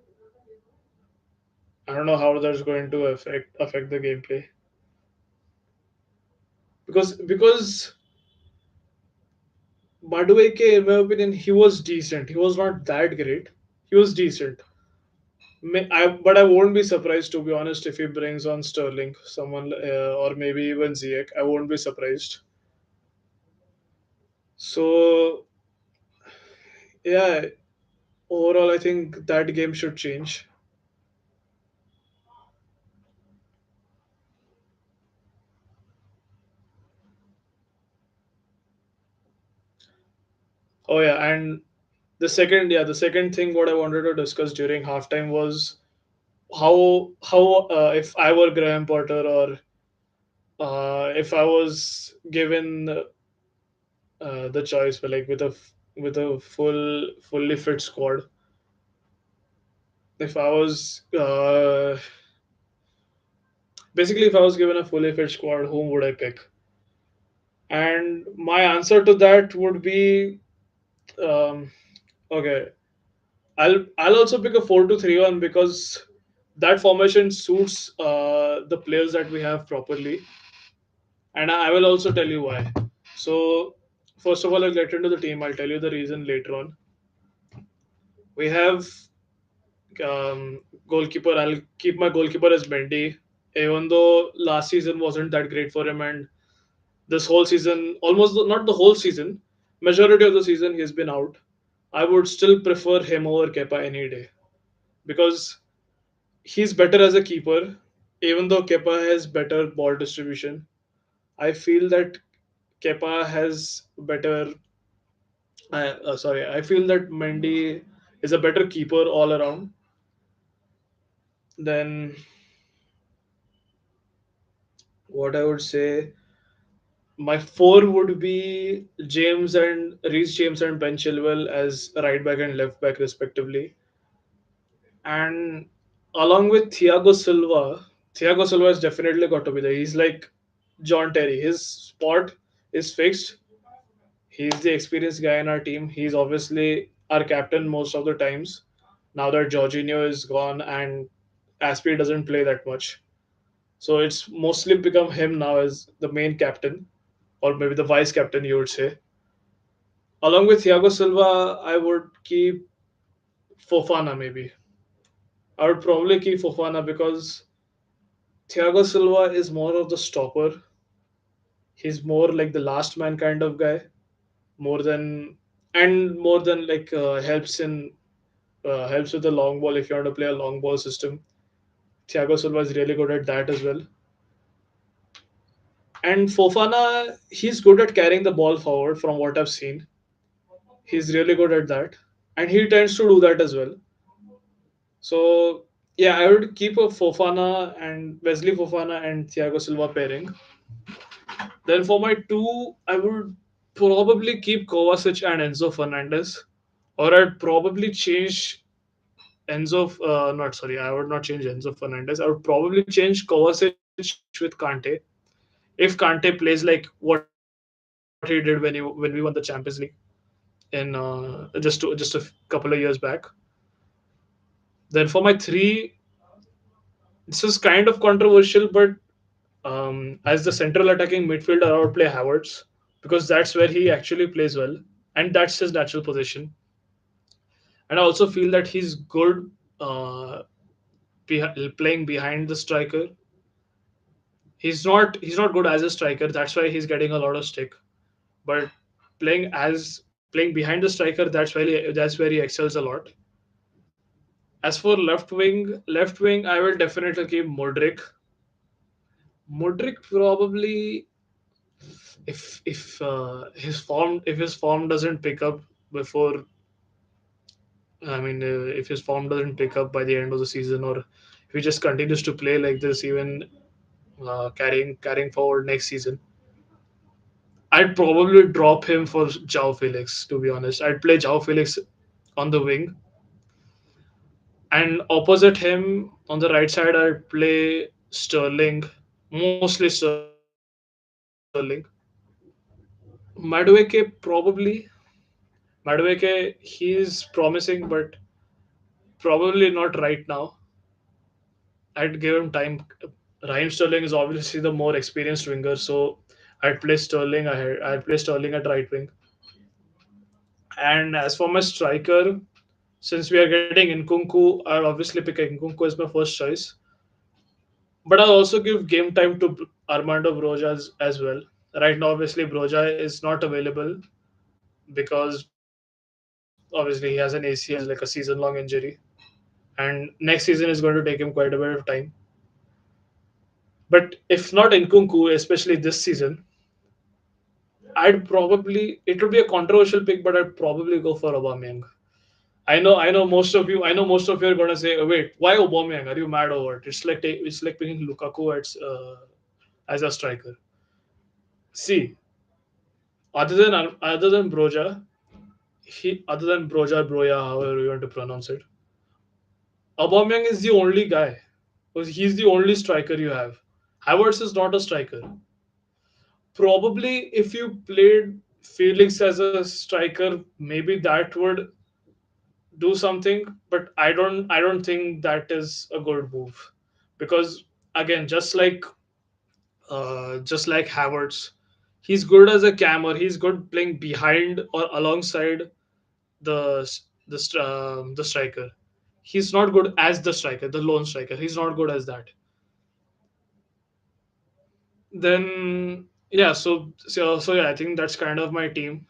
I don't know how that's going to affect the gameplay, because Madueke, in my opinion, he was decent. He was not that great. He was decent. But I won't be surprised, to be honest, if he brings on Sterling, someone, or maybe even Ziyech. I won't be surprised. So yeah, overall, I think that game should change. Oh yeah, and the second thing what I wanted to discuss during halftime was how if I were Graham Potter, or if I was given the choice, but like with a fully fit squad, if I was basically if I was given a fully fit squad, whom would I pick? And my answer to that would be, um, okay. I'll also pick a 4-2-3-1, because that formation suits the players that we have properly, and I will also tell you why. So first of all, I'll get into the team. I'll tell you the reason later on. We have goalkeeper. I'll keep my goalkeeper as Mendy, even though last season wasn't that great for him, and This whole season, almost not the whole season, majority of the season he's been out. I would still prefer him over Kepa any day because he's better as a keeper. Even though Kepa has better ball distribution, I feel that Kepa has better. I feel that Mendy is a better keeper all around. Then what I would say, my four would be Reece James and Ben Chilwell as right back and left back respectively, and along with Thiago Silva. Thiago Silva has definitely got to be there. He's like John Terry. His spot is fixed. He's the experienced guy in our team. He's obviously our captain most of the times. Now that Jorginho is gone and Aspi doesn't play that much, so it's mostly become him now as the main captain, or maybe the vice captain, you would say. Along with Thiago Silva, I would keep Fofana maybe. I would probably keep Fofana because Thiago Silva is more of the stopper. He's more like the last man kind of guy, more than more than like helps with the long ball if you want to play a long ball system. Thiago Silva is really good at that as well. And Fofana, he's good at carrying the ball forward from what I've seen. He's really good at that. And he tends to do that as well. So yeah, I would keep a Fofana and Wesley Fofana and Thiago Silva pairing. Then for my two, I would probably keep Kovacic and Enzo Fernandez, or I'd probably change Enzo. Not sorry, I would not change Enzo Fernandez. I would probably change Kovacic with Kante. If Kante plays like what he did when we won the Champions League in just a couple of years back. Then for my three, this is kind of controversial, but as the central attacking midfielder, I would play Havertz because that's where he actually plays well, and that's his natural position. And I also feel that he's good uh, playing behind the striker. He's not good as a striker. That's why he's getting a lot of stick. But playing behind the striker, that's where he excels a lot. As for left wing, I will definitely keep Modric. Modric probably, if his form doesn't pick up before, I mean, if his form doesn't pick up by the end of the season, or if he just continues to play like this, even carrying forward next season, I'd probably drop him for Jao Felix. To be honest, I'd play Jao Felix on the wing, and opposite him on the right side, I'd play Sterling, mostly Sterling. Madueke, he's promising, but probably not right now. I'd give him time. Raheem Sterling is obviously the more experienced winger, so I'd play Sterling ahead. I'd play Sterling at right wing. And as for my striker, since we are getting Nkunku, I'll obviously pick Nkunku as my first choice. But I'll also give game time to Armando Broja as well. Right now, obviously, Broja is not available because obviously he has an ACL, like a season-long injury, and next season is going to take him quite a bit of time. But if not Nkunku, especially this season, it would be a controversial pick, but I'd probably go for Aubameyang. I know most of you are gonna say, oh, wait, why Aubameyang? Are you mad over it? It's like picking Lukaku as a striker. See, other than Broja, Broja, however you want to pronounce it, Aubameyang is the only guy. Because he's the only striker you have. Havertz is not a striker. Probably if you played Felix as a striker, maybe that would do something, but I don't think that is a good move. Because again, just like Havertz, he's good as a cam, or he's good playing behind or alongside the striker. He's not good as the striker, the lone striker. He's not good as that. Then Yeah, so yeah, I think that's kind of my team.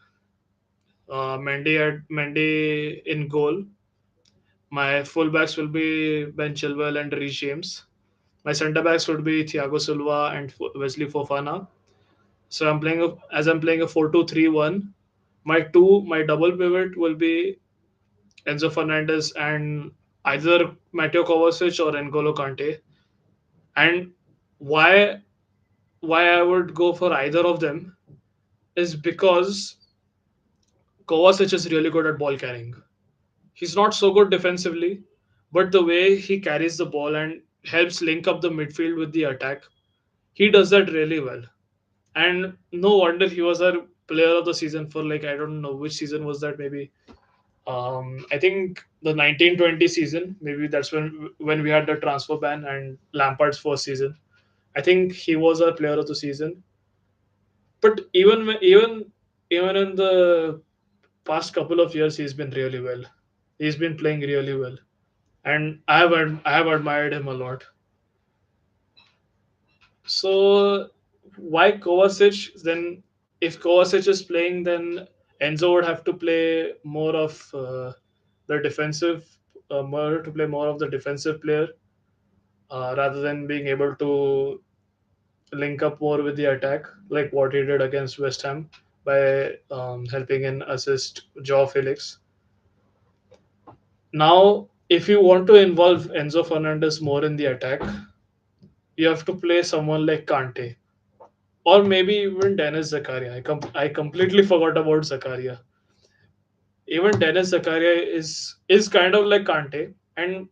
Mendy in goal. My fullbacks will be Ben Chilwell and Reece James. My centre backs would be Thiago Silva and Wesley Fofana. So I'm playing a 4-2-3-1. My double pivot will be Enzo Fernandez and either Mateo Kovacic or N'Golo Kante. And why why I would go for either of them is because Kovacic is really good at ball carrying. He's not so good defensively, but the way he carries the ball and helps link up the midfield with the attack, he does that really well. And no wonder he was our player of the season for, like, I don't know which season was that, maybe I think the 1920 season, maybe that's when we had the transfer ban and Lampard's first season. I think he was our player of the season. But even in the past couple of years, he's been really well. He's been playing really well, and I have admired him a lot. So why Kovacic? Then if Kovacic is playing, then Enzo would have to play more of the defensive, more of the defensive player, rather than being able to link up more with the attack, like what he did against West Ham by helping in assist Joao Felix. Now, if you want to involve Enzo Fernandez more in the attack, you have to play someone like Kante or maybe even Dennis Zakaria. I completely forgot about Zakaria. Even Dennis Zakaria is kind of like Kante, and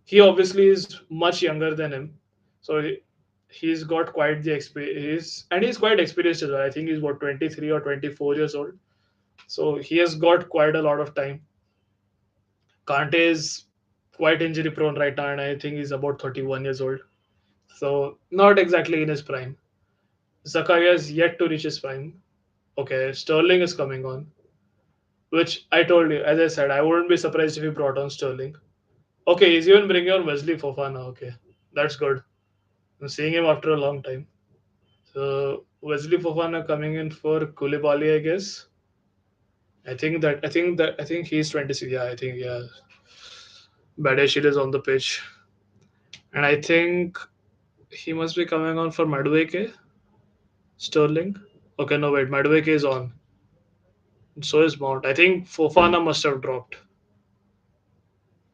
he obviously is much younger than him, so he's got quite the experience, and he's quite experienced as well. I think he's what 23 or 24 years old, so he has got quite a lot of time. Kante is quite injury prone right now, and I think he's about 31 years old, so not exactly in his prime. Zakaria is yet to reach his prime. Okay, Sterling is coming on, which I told you, as I said, I wouldn't be surprised if he brought on Sterling. Okay, he's even bringing on Wesley Fofana. Okay, that's good. I'm seeing him after a long time. So Wesley Fofana coming in for Koulibaly, I guess. I think he's 26. Yeah, I think yeah. Badeshil is on the pitch, and I think he must be coming on for Madueke, Sterling. Okay, no wait, Madueke is on. So is Mount. I think Fofana must have dropped.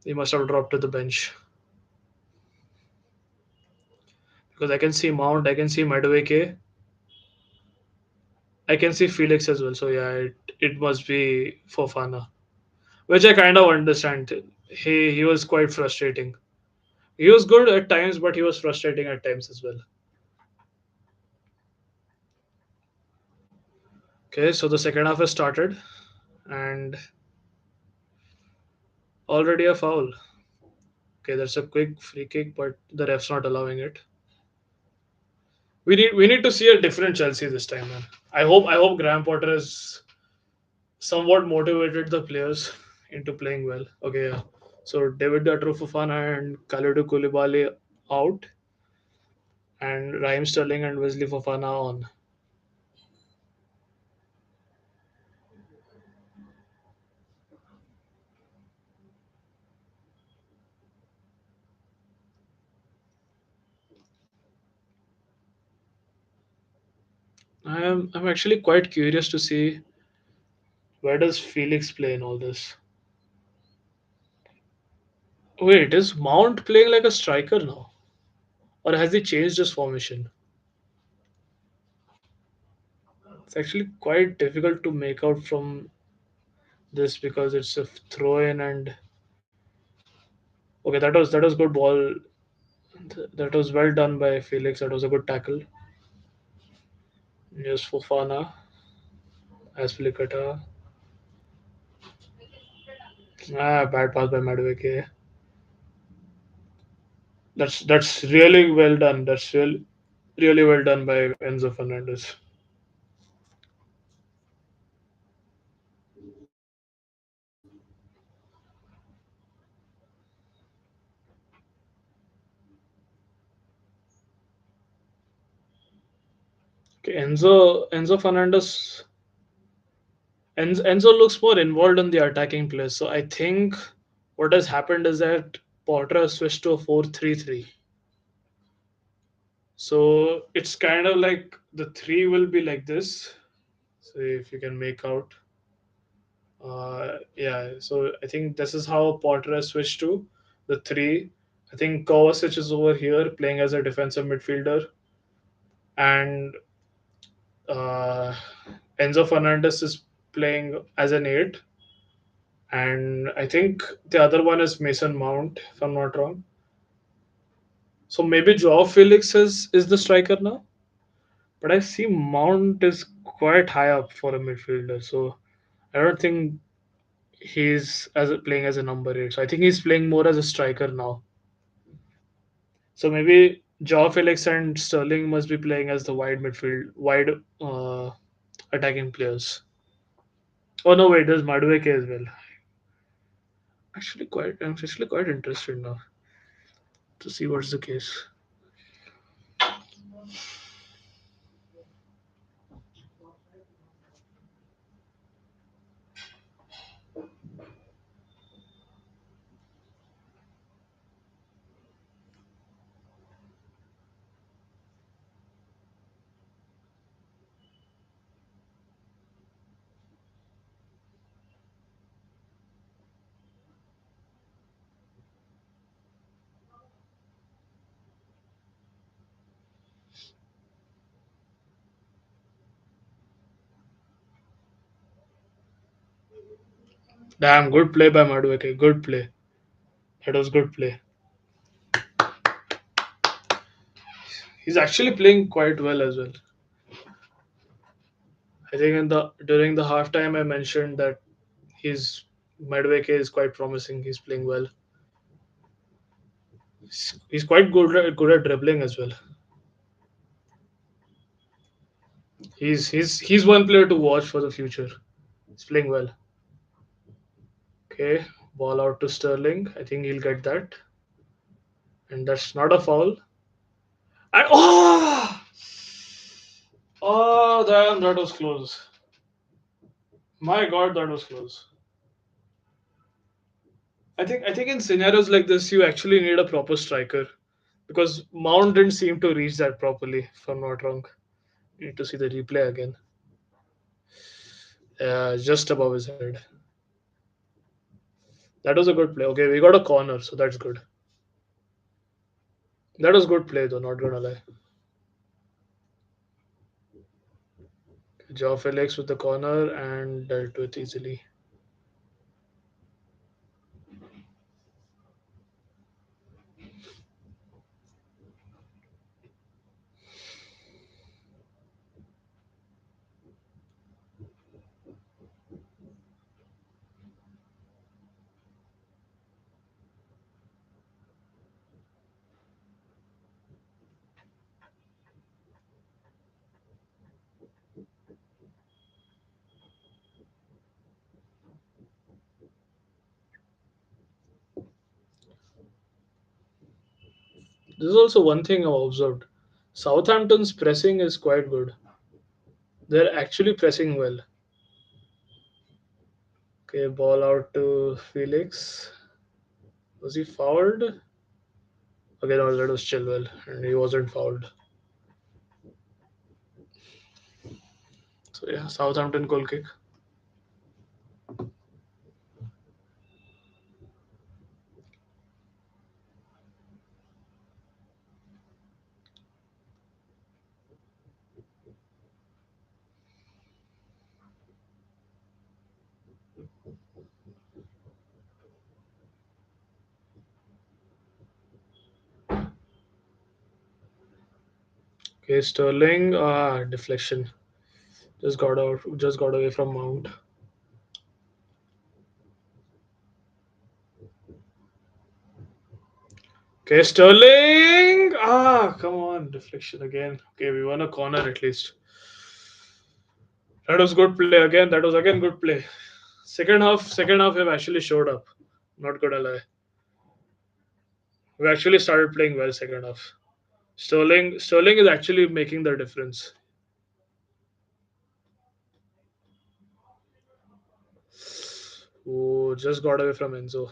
He must have dropped to the bench because I can see Mount, I can see Madueke, I can see Felix as well. So yeah, it must be Fofana, which I kind of understand. He was quite frustrating. He was good at times, but he was frustrating at times as well. Okay, so the second half has started, and already a foul. Okay, that's a quick free kick, but the ref's not allowing it. We need to see a different Chelsea this time, man. I hope Graham Potter has somewhat motivated the players into playing well. Okay, yeah. So David Fofana and Kalidou Koulibaly out, and Raheem Sterling and Wesley Fofana on. I'm actually quite curious to see where does Felix play in all this. Wait, is Mount playing like a striker now, or has he changed his formation? It's actually quite difficult to make out from this because it's a throw in and okay, that was good ball. That was well done by Felix. That was a good tackle. Yes, Fofana, Aspilicueta. Bad pass by Madueke. That's really well done. That's really well done by Enzo Fernandez. Okay, Enzo Fernandez. Enzo looks more involved in the attacking play. So I think what has happened is that Potter has switched to a 4-3-3. So it's kind of like the three will be like this. So if you can make out, yeah. So I think this is how Potter has switched to the three. I think Kovacic is over here playing as a defensive midfielder, and uh, Enzo Fernandez is playing as an eight, and I think the other one is Mason Mount, if I'm not wrong. So maybe Joao Felix is the striker now, but I see Mount is quite high up for a midfielder. So I don't think playing as a number eight. So I think he's playing more as a striker now. So maybe Joao Felix and Sterling must be playing as the wide attacking players. Oh no, wait, there's Madueke as well. I'm actually quite interested now to see what's the case. Damn, good play by Madueke. Good play. That was good play. He's actually playing quite well as well. I think in the during the halftime I mentioned that his Madueke is quite promising. He's playing well. He's quite good at dribbling as well. He's one player to watch for the future. He's playing well. Okay, ball out to Sterling. I think he'll get that, and that's not a foul. And oh damn, that was close. My God, that was close. I think in scenarios like this, you actually need a proper striker because Mount didn't seem to reach that properly. If I'm not wrong, you need to see the replay again. Just above his head. That was a good play. Okay, we got a corner, so that's good. That was good play, though. Not gonna lie. Joe Felix with the corner and dealt with easily. This is also one thing I've observed. Southampton's pressing is quite good. They're actually pressing well. Okay, ball out to Felix. Was he fouled? Okay, no, that was Chilwell, and he wasn't fouled. So yeah, Southampton goal kick. Okay, Sterling. Deflection. Just got out. Just got away from Mount. Okay, Sterling. Come on, deflection again. Okay, we won a corner at least. That was good play again. That was again good play. Second half, we've actually showed up. Not gonna lie, we actually started playing well second half. Sterling is actually making the difference. Oh, just got away from Enzo.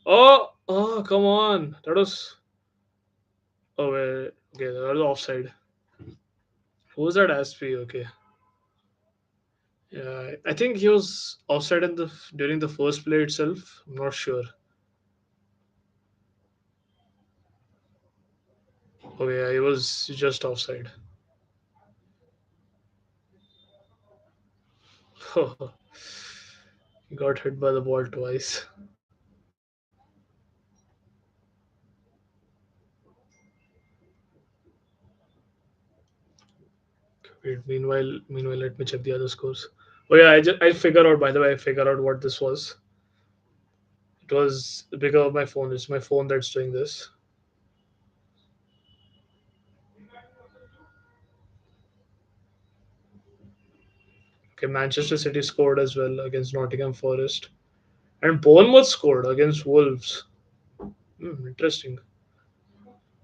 Oh, come on. That was. Oh, wait. Okay, that was offside. Who was that Aspi? Okay. Yeah, I think he was offside in the during the first play itself. I'm not sure. Oh yeah, he was just offside. He got hit by the ball twice. Wait, meanwhile, let me check the other scores. Oh yeah, I figure out. By the way, I figure out what this was. It was because of my phone. It's my phone that's doing this. Okay, Manchester City scored as well against Nottingham Forest, and Bournemouth scored against Wolves. Interesting.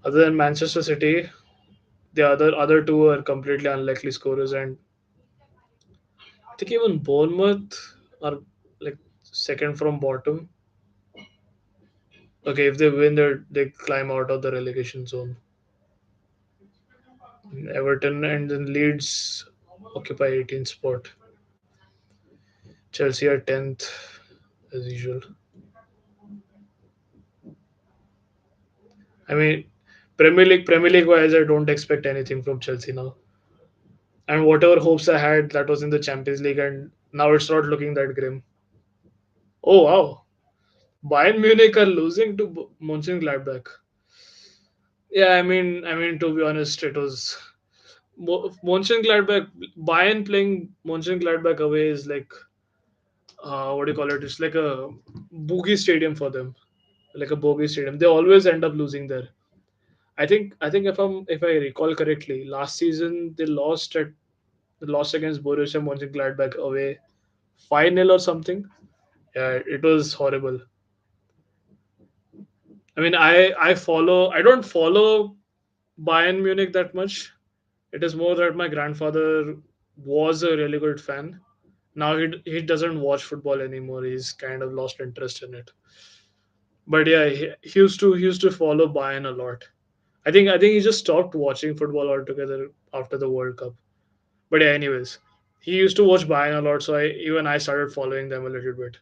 Other than Manchester City, the other two are completely unlikely scorers, and I think even Bournemouth are like second from bottom. Okay, if they win, they climb out of the relegation zone. Everton and then Leeds occupy 18th spot. Chelsea are 10th as usual. I mean, Premier League wise, I don't expect anything from Chelsea now. And whatever hopes I had, that was in the Champions League, and now it's not looking that grim. Oh wow, Bayern Munich are losing to Mönchengladbach. Yeah, I mean to be honest, it was Mönchengladbach. Bayern playing Mönchengladbach away is like what do you call it? It's like a boogie stadium for them, like a bogey stadium. They always end up losing there. I think if I recall correctly, last season they lost against Borussia Mönchengladbach away 5-0 or something. Yeah, it was horrible. I mean, I don't follow Bayern Munich that much. It is more that my grandfather was a really good fan. Now he doesn't watch football anymore. He's kind of lost interest in it. But yeah, he used to follow Bayern a lot. I think he just stopped watching football altogether after the World Cup. But yeah, anyways, he used to watch Bayern a lot, so I started following them a little bit.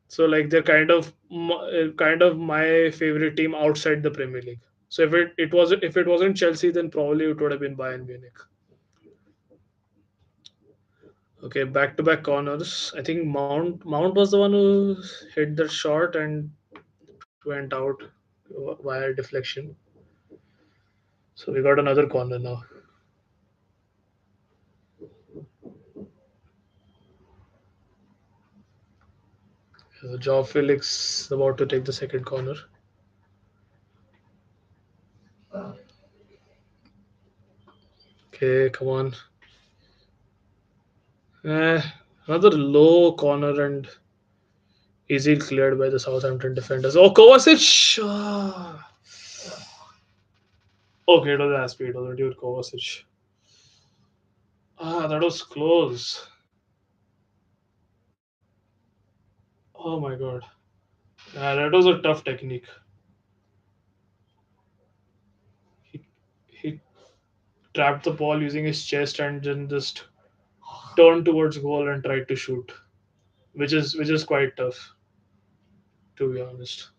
So like they're kind of my favorite team outside the Premier League. So if it wasn't Chelsea, then probably it would have been Bayern Munich. Okay, back to back corners. I think Mount was the one who hit the shot and went out via deflection. So we got another corner now. So Joao Felix is about to take the second corner. Okay, come on. Eh, Another low corner and easily cleared by the Southampton defenders. Oh, Kovacic! Okay, it was Aspi. It wasn't even Kovacic. That was close. Oh my god. That was a tough technique. He, he trapped the ball using his chest and then just turned towards goal and tried to shoot, which is quite tough, to be honest.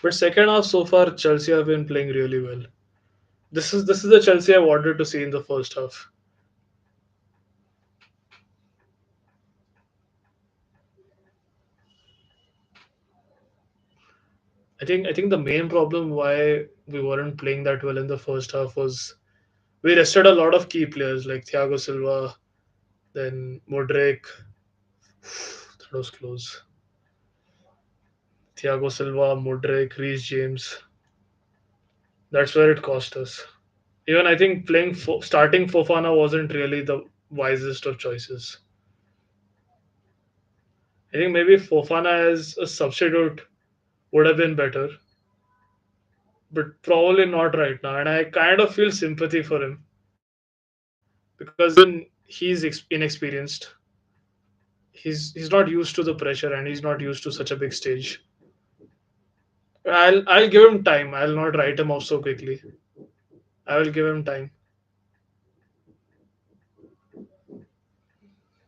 But second half so far, Chelsea have been playing really well. This is the Chelsea I wanted to see in the first half. I think the main problem why we weren't playing that well in the first half was we rested a lot of key players like Thiago Silva, then Modric. That was close. Thiago Silva, Modric, Reece James. That's where it cost us. Even I think starting Fofana wasn't really the wisest of choices. I think maybe Fofana as a substitute would have been better, but probably not right now. And I kind of feel sympathy for him because even he's inexperienced. He's not used to the pressure and he's not used to such a big stage. I'll give him time. I'll not write him off so quickly. I will give him time.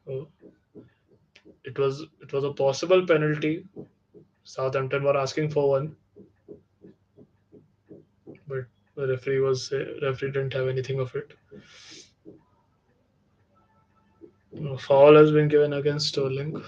Oh, it was a possible penalty. Southampton were asking for one, but the referee didn't have anything of it. Foul has been given against Sterling.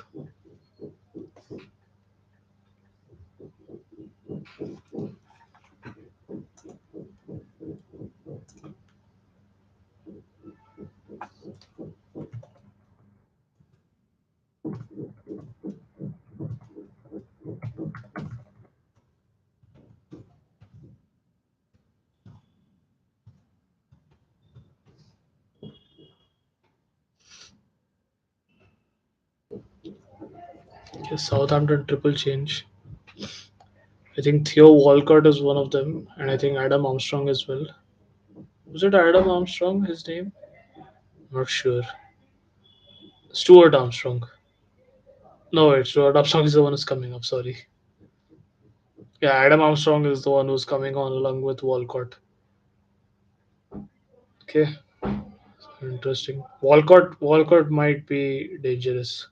Yes, Southampton triple change. I think Theo Walcott is one of them, and I think Adam Armstrong as well. Was it Adam Armstrong? His name? Not sure. Stuart Armstrong. No, wait, Stuart Armstrong is the one who's coming up. Sorry. Yeah, Adam Armstrong is the one who's coming on along with Walcott. Okay, interesting. Walcott might be dangerous.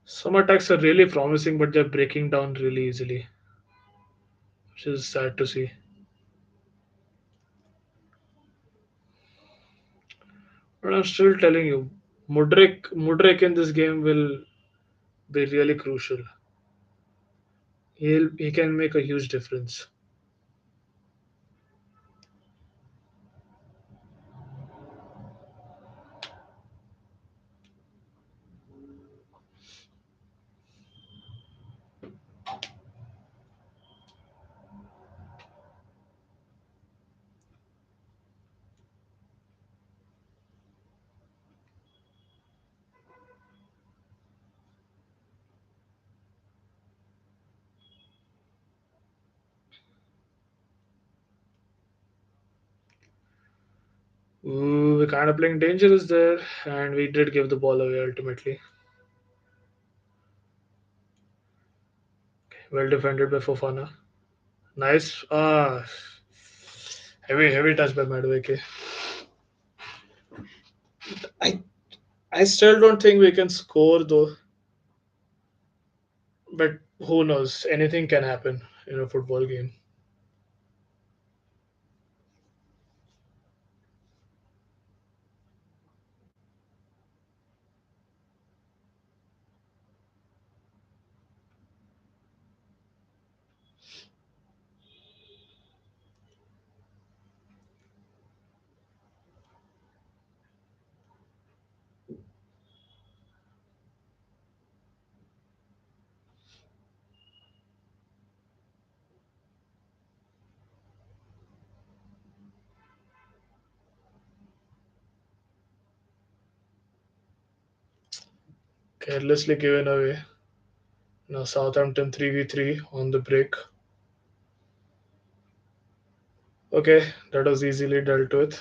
Some attacks are really promising, but they're breaking down really easily, which is sad to see. But I'm still telling you, Mudrik in this game will be really crucial. He can make a huge difference. Ooh, we're kind of playing dangerous there, and we did give the ball away ultimately. Well defended by Fofana. Nice. Heavy touch by Madueke. I I still don't think we can score though, but who knows? Anything can happen in a football game. Carelessly given away. Now Southampton 3v3 on the break. Okay, that was easily dealt with.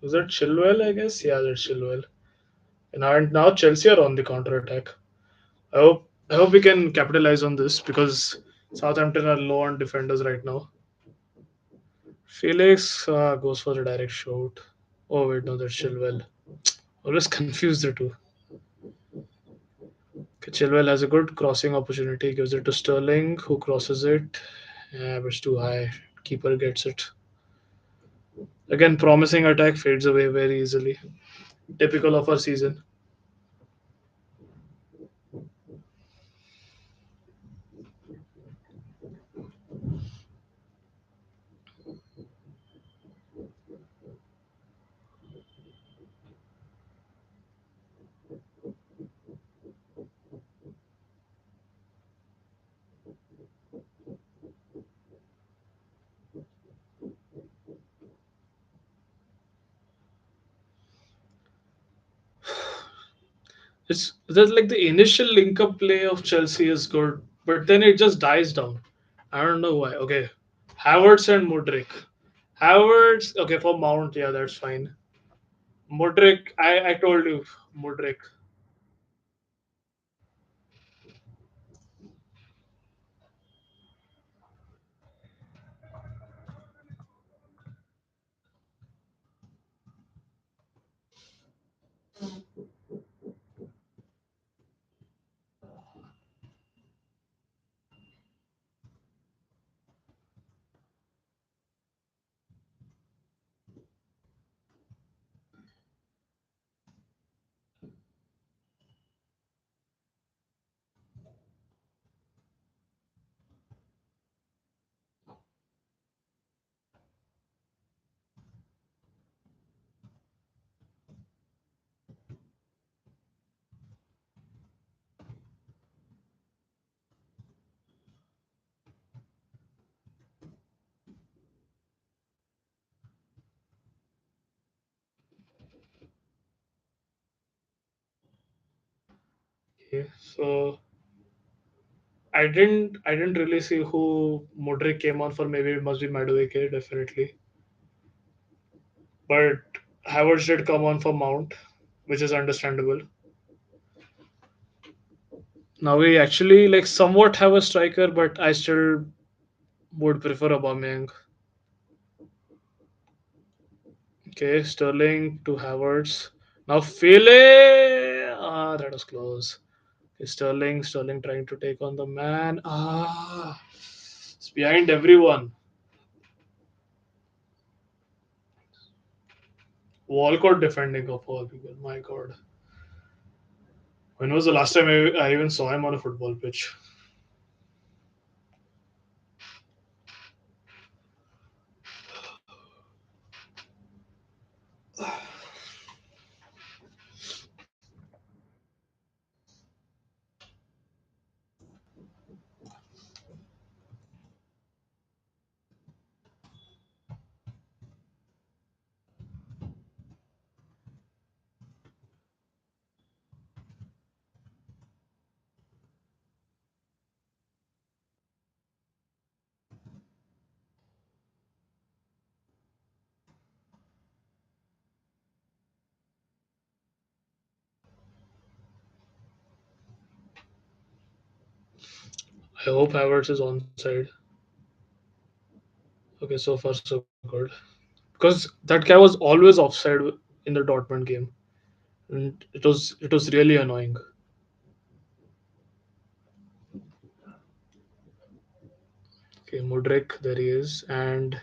Was that Chilwell? I guess. Yeah, that's Chilwell. And now Chelsea are on the counter attack. I hope we can capitalize on this because Southampton are low on defenders right now. Felix goes for a direct shot. Oh wait, no, that's Chilwell. Always confuse the two. Okay, Chilwell has a good crossing opportunity, gives it to Sterling, who crosses it. Yeah, but it's too high. Keeper gets it. Again, promising attack fades away very easily. Typical of our season. It's there's like the initial link up play of Chelsea is good, but then it just dies down. I don't know why. Okay, Havertz and Mudrik. Havertz, okay, for Mount, yeah, that's fine. Mudrik, I told you, Mudrik. Okay, so I didn't really see who Mudrik came on for. Maybe it must be Madueke, definitely. But Havertz did come on for Mount, which is understandable. Now we actually like somewhat have a striker, but I still would prefer Aubameyang. Okay, Sterling to Havertz. Now Philly. That was close. Okay, Sterling trying to take on the man. It's behind everyone. Walcott defending of all people. My God. When was the last time I even saw him on a football pitch? I hope Havertz is onside. Okay, so far so good. Because that guy was always offside in the Dortmund game, and it was really annoying. Okay, Mudrik, there he is, and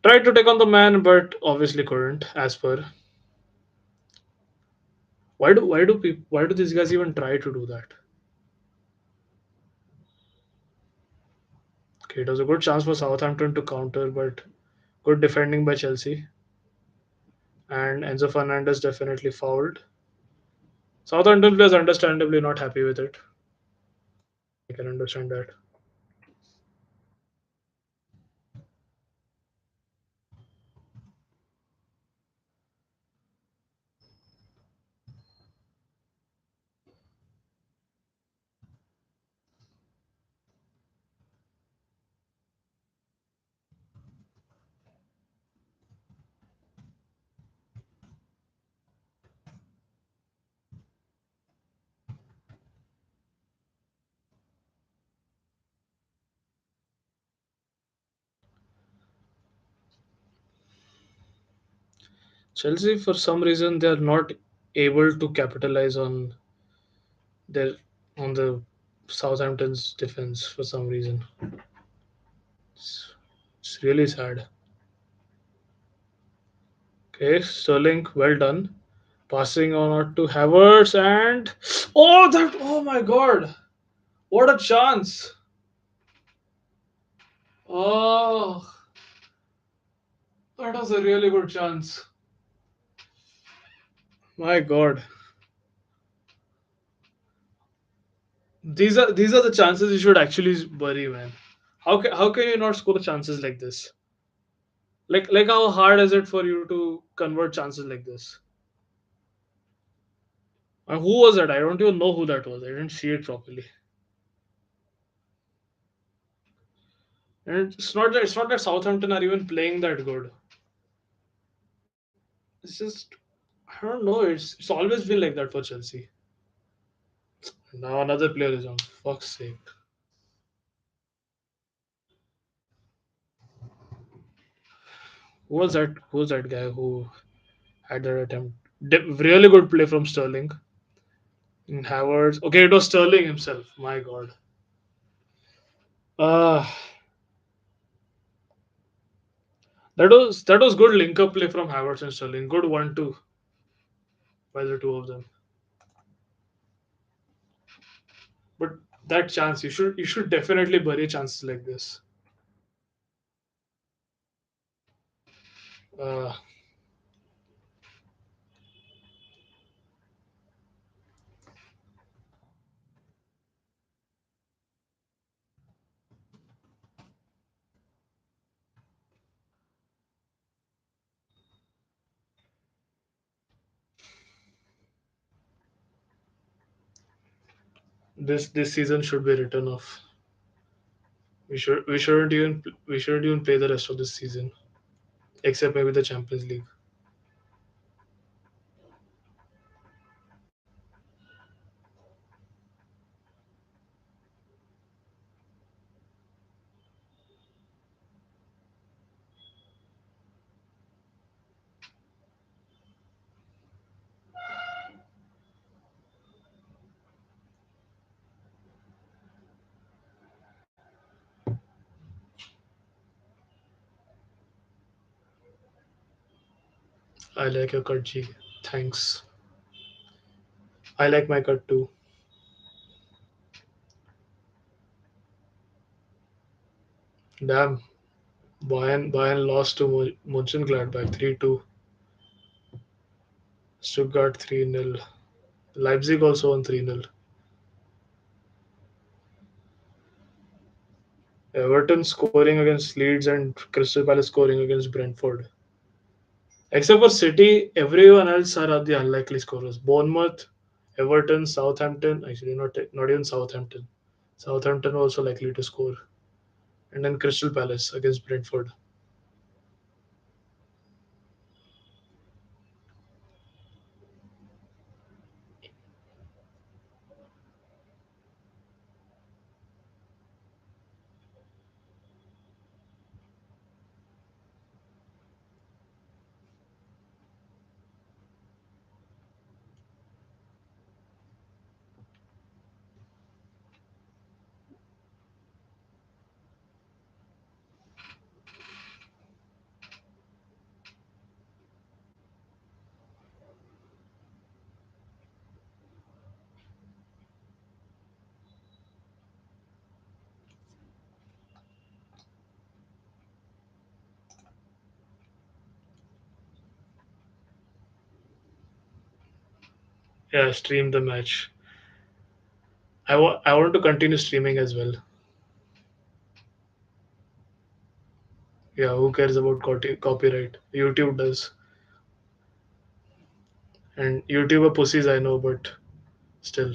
tried to take on the man, but obviously couldn't. As per why do these guys even try to do that? Okay, it was a good chance for Southampton to counter, but good defending by Chelsea, and Enzo Fernandez definitely fouled. Southampton players understandably not happy with it. I can understand that. Chelsea, for some reason, they are not able to capitalize their on the Southampton's defense for some reason. It's, it's really sad. Okay, Sterling, well done. Passing on out to Havertz and oh my god, what a chance! Oh, that was a really good chance. My god, these are the chances you should actually bury, man. How can you not score chances like this? Like how hard is it for you to convert chances like this? And who was that? I don't even know who that was. I didn't see it properly. And it's not that Southampton are even playing that good. It's just I don't know. It's always been like that for Chelsea. Now another player is on. Fuck's sake. Who was that? Who was that guy who had that attempt? Really good play from Sterling. And Havertz. Okay, it was Sterling himself. My God. Uh that was good link up play from Havertz and Sterling. Good 1-2 by the two of them. But that chance, you should definitely bury chances like this. Uh, this season should be written off. We shouldn't even play the rest of this season, except maybe the Champions League. I like your cut, G. Thanks. I like my cut too. Damn. Bayern lost to Mönchengladbach 3-2. Stuttgart 3-0. Leipzig also won 3-0. Everton scoring against Leeds and Crystal Palace scoring against Brentford. Except for City, everyone else are the unlikely scorers. Bournemouth, Everton, Southampton. Actually, not even Southampton. Southampton also likely to score. And then Crystal Palace against Brentford. Yeah, stream the match. I want to continue streaming as well. Yeah, who cares about copyright? YouTube does. And YouTube are pussies, I know, but still.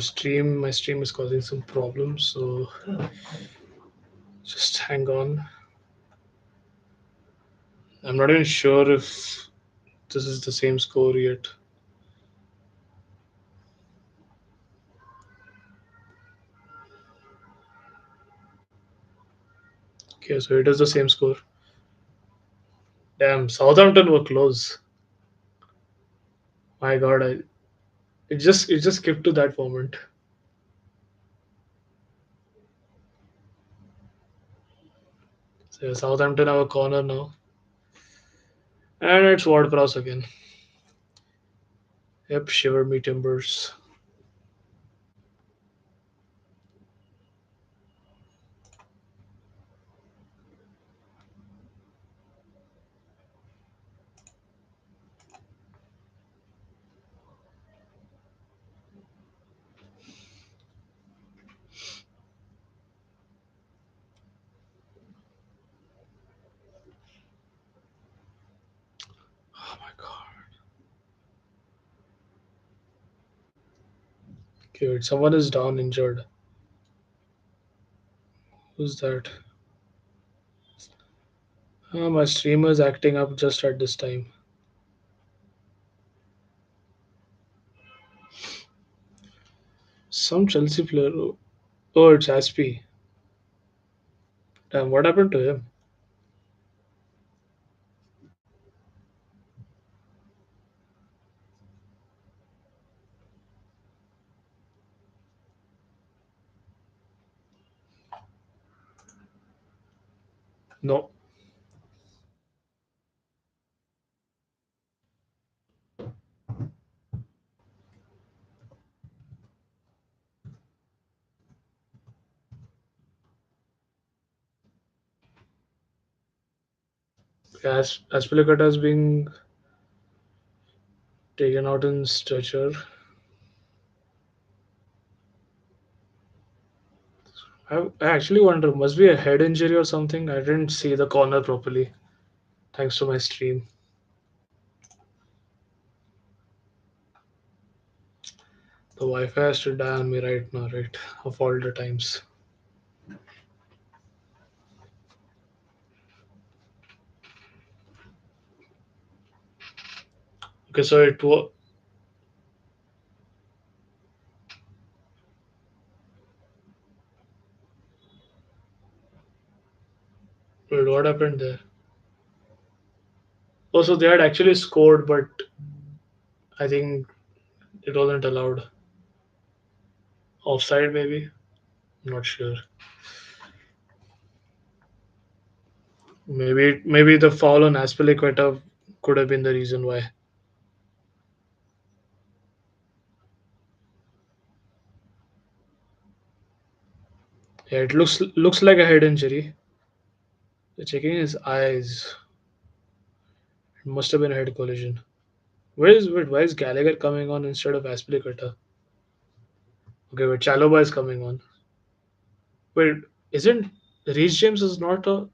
My stream is causing some problems, so just hang on. I'm not even sure if this is the same score yet. Okay, so it is the same score. Damn, Southampton were close. My God, it just skipped to that moment. So Southampton have a corner now, and it's Ward-Prowse again. Yep, shiver me timbers. Oh my God. Okay, wait, someone is down injured. Who's that? My streamer is acting up just at this time. Some Chelsea player. Oh, it's Aspie. Damn, what happened to him? No. Aspilicueta is being taken out in stretcher. I actually wonder, must be a head injury or something. I didn't see the corner properly, thanks to my stream. The Wi-Fi has to die on me right now, right? Of all the times. Okay, so wait, what happened there? Also, they had actually scored, but I think it wasn't allowed. Offside, maybe. I'm not sure. Maybe the foul on Aspilicueta could have been the reason why. Yeah, it looks like a head injury. Checking his eyes. It must have been a head collision. Why is Gallagher coming on instead of Aspilicueta? Okay, wait, Chaloba is coming on. Wait, isn't Reece James is not a?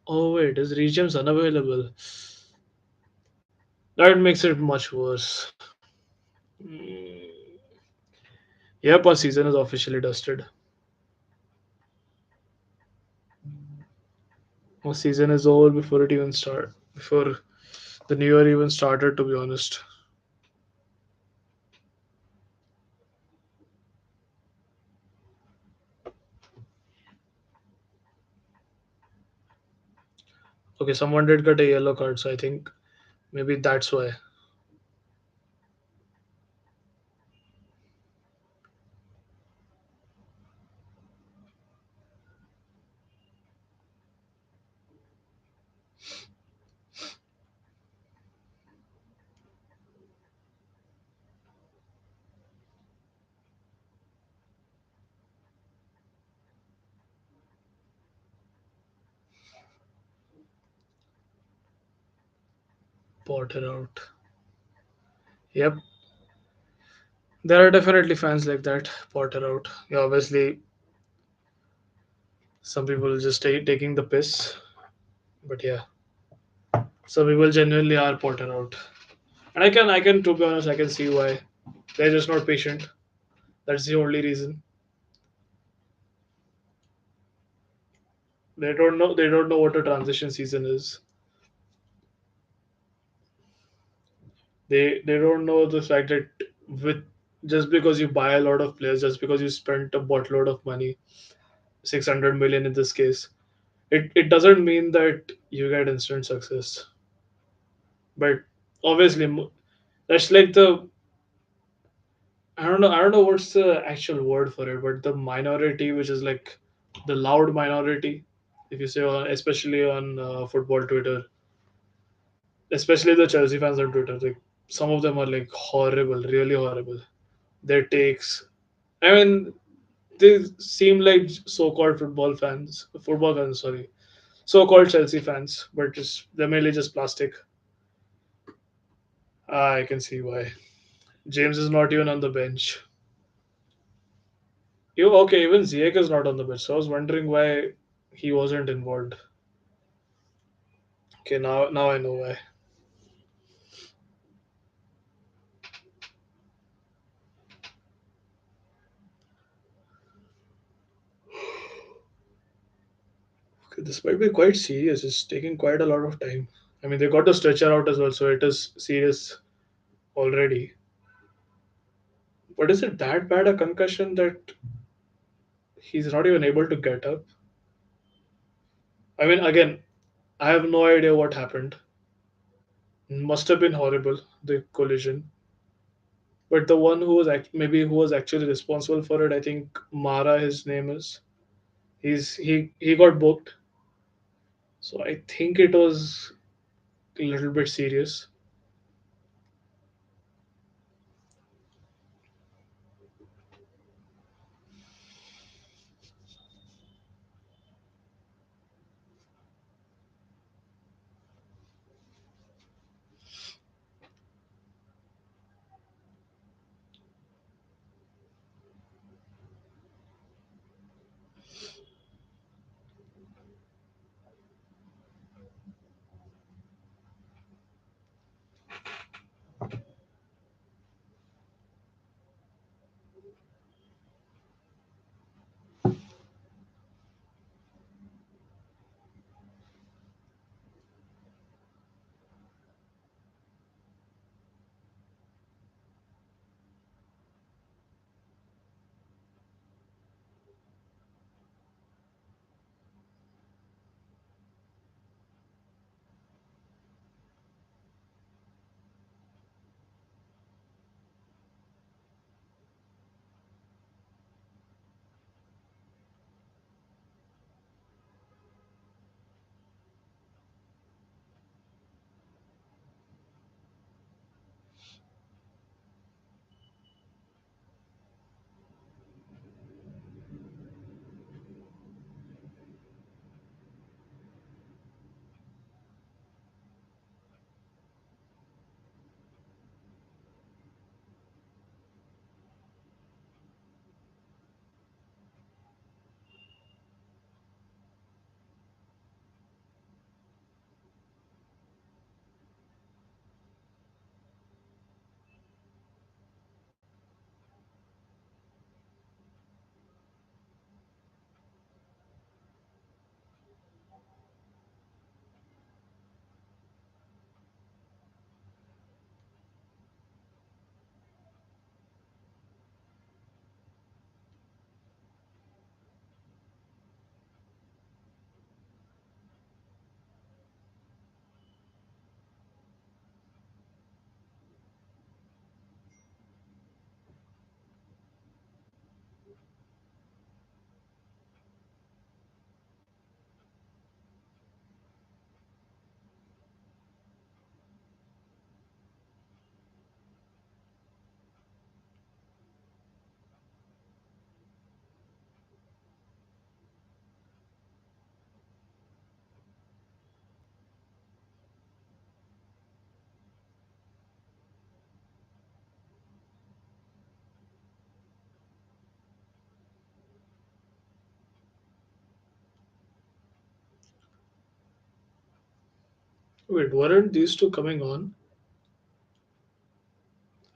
Oh wait, is Reece James unavailable? That makes it much worse. Mm, yep, our season is officially dusted. Our season is over before it even start. Before the new year even started, to be honest. Okay, someone did get a yellow card, so I think maybe that's why. Potter out. Yep, there are definitely fans like that. Potter out. Yeah, obviously, some people just taking the piss, but yeah, some people genuinely are Potter out. And I can, to be honest, I can see why they're just not patient. That's the only reason. They don't know what a transition season is. They don't know the fact that with just because you buy a lot of players, just because you spent a boatload of money, 600 million in this case, it doesn't mean that you get instant success. But obviously, that's like the, I don't know what's the actual word for it, but the minority, which is like the loud minority, if you say, especially on football Twitter, especially the Chelsea fans on Twitter, like some of them are like horrible, really horrible. Their takes, I mean, they seem like so-called football fans, sorry, so-called Chelsea fans, but just they're mainly just plastic. I can see why. James is not even on the bench. You okay? Even Ziyech is not on the bench. So I was wondering why he wasn't involved. Okay, now I know why. Okay, this might be quite serious. It's taking quite a lot of time. I mean, they got the stretcher out as well, so it is serious already. But is it that bad a concussion that he's not even able to get up? I mean, again, I have no idea what happened. Must have been horrible, the collision. But the one who was maybe who was actually responsible for it, I think Mara, his name is. He got booked, so I think it was a little bit serious. Wait, weren't these two coming on?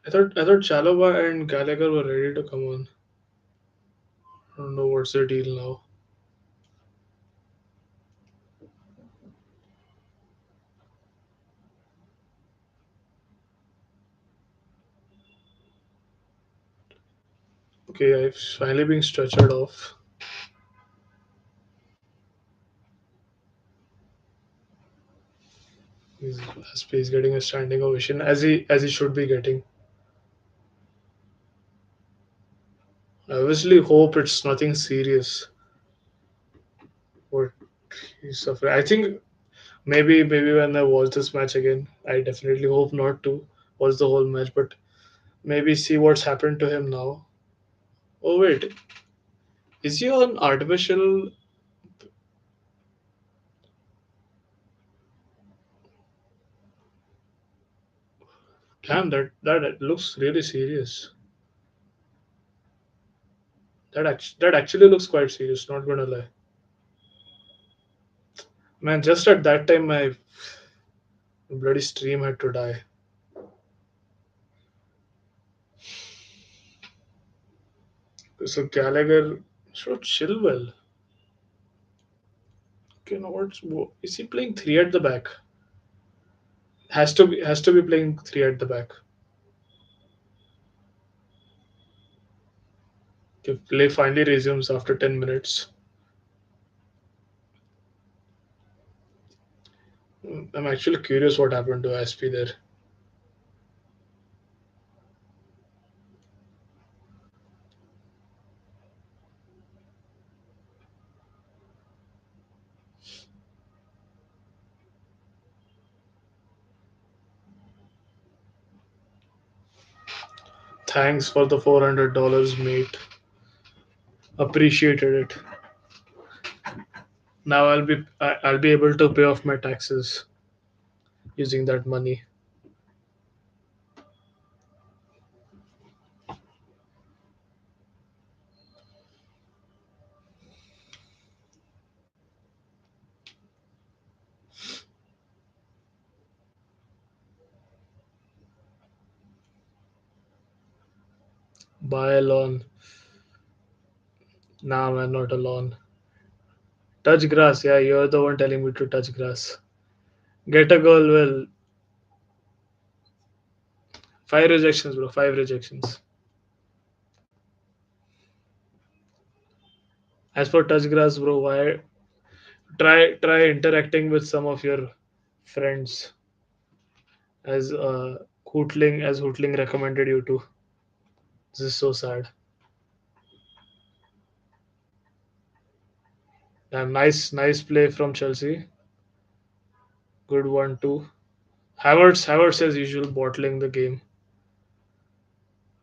I thought Chalobah and Gallagher were ready to come on. I don't know what's the deal now. Okay, I've finally been stretched off. He's, SP is getting a standing ovation as he should be getting. I obviously hope it's nothing serious. What he's suffering. I think maybe when I watch this match again, I definitely hope not to watch the whole match, but maybe see what's happened to him now. Oh wait, is he on artificial? Damn, that looks really serious. That actually looks quite serious. Not gonna lie, man. Just at that time, my bloody stream had to die. So Gallagher should chill well. Okay, now is he playing three at the back? Has to be playing three at the back. Okay, play finally resumes after 10 minutes. I'm actually curious what happened to SP there. Thanks for the $400, mate. Appreciated it. Now I'll be able to pay off my taxes using that money. Buy a lawn. Nah, man, not a lawn. Touch grass. Yeah, you're the one telling me to touch grass. Get a girl. Well, five rejections, bro. Five rejections. As for touch grass, bro, why try interacting with some of your friends as Hootling recommended you to. This is so sad. Nice play from Chelsea. Good one too. Havertz as usual bottling the game.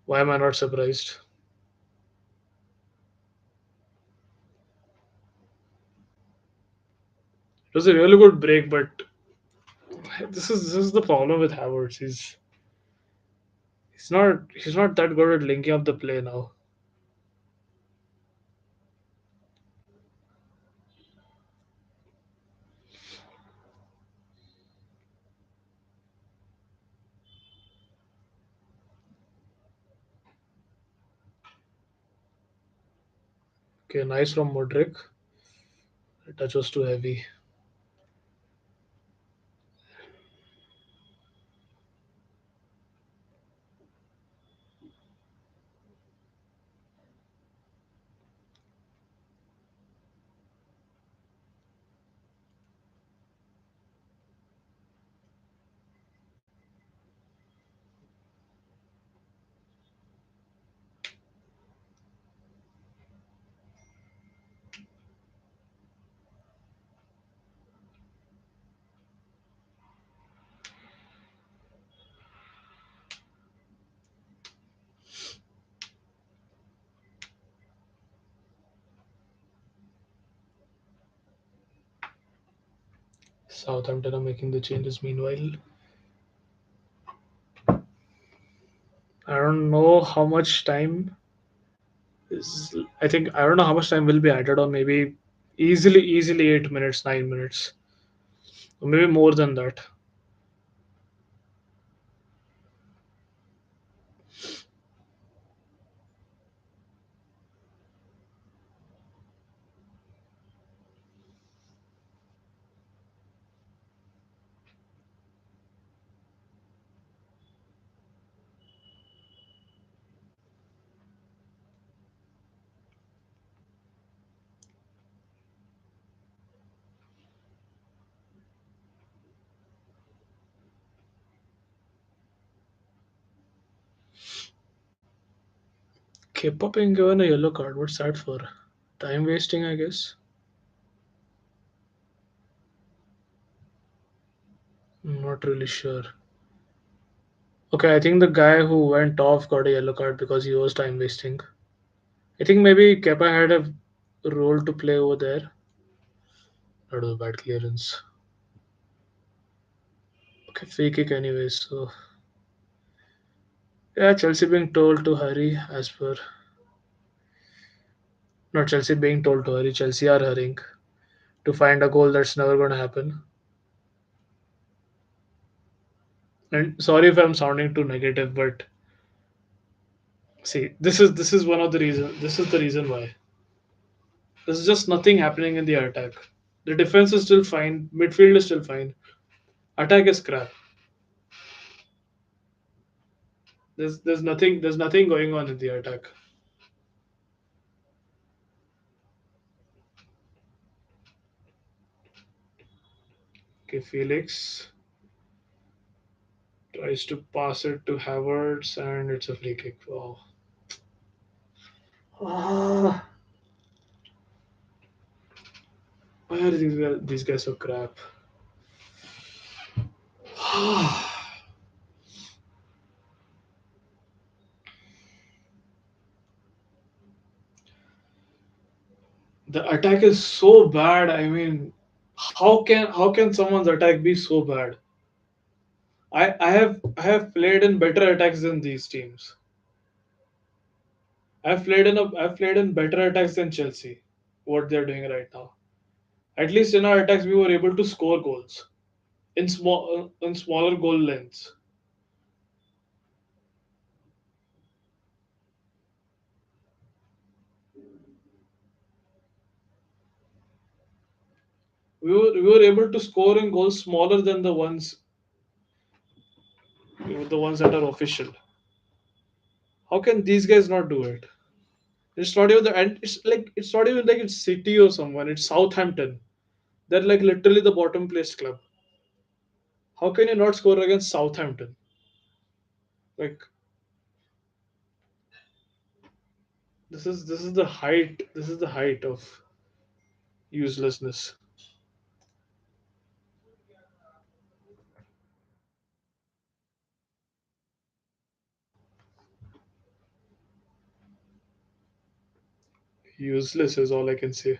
Why am I not surprised? It was a really good break, but this is the problem with Havertz. He's not that good at linking up the play now. Okay, nice from Modric. The touch was too heavy. Southampton are making the changes meanwhile. I don't know how much time is. I don't know how much time will be added on. Maybe easily 8 minutes, 9 minutes, or maybe more than that. Kepa being given a yellow card. What's that for? Time wasting, I guess. I'm not really sure. Okay, I think the guy who went off got a yellow card because he was time wasting. I think maybe Kepa had a role to play over there. That was a bad clearance. Okay, free kick anyways. So yeah, Chelsea being told to hurry as per not Chelsea being told to hurry. Chelsea are hurrying to find a goal that's never going to happen. And sorry if I'm sounding too negative, but see, this is one of the reason. This is the reason why. There's just nothing happening in the attack. The defense is still fine. Midfield is still fine. Attack is crap. There's nothing going on in the attack. Okay, Felix tries to pass it to Havertz and it's a free kick. Wow. Ah, why are these guys so crap? The attack is so bad. I mean, how can someone's attack be so bad? I have played in better attacks than these teams. I've played in better attacks than Chelsea. What they're doing right now. At least in our attacks, we were able to score goals in smaller goal lengths. We were able to score in goals smaller than the ones that are official. How can these guys not do it? It's not even the and it's not even like it's City or someone. It's Southampton. They're like literally the bottom placed club. How can you not score against Southampton? Like this is the height. This is the height of uselessness. Useless is all I can say.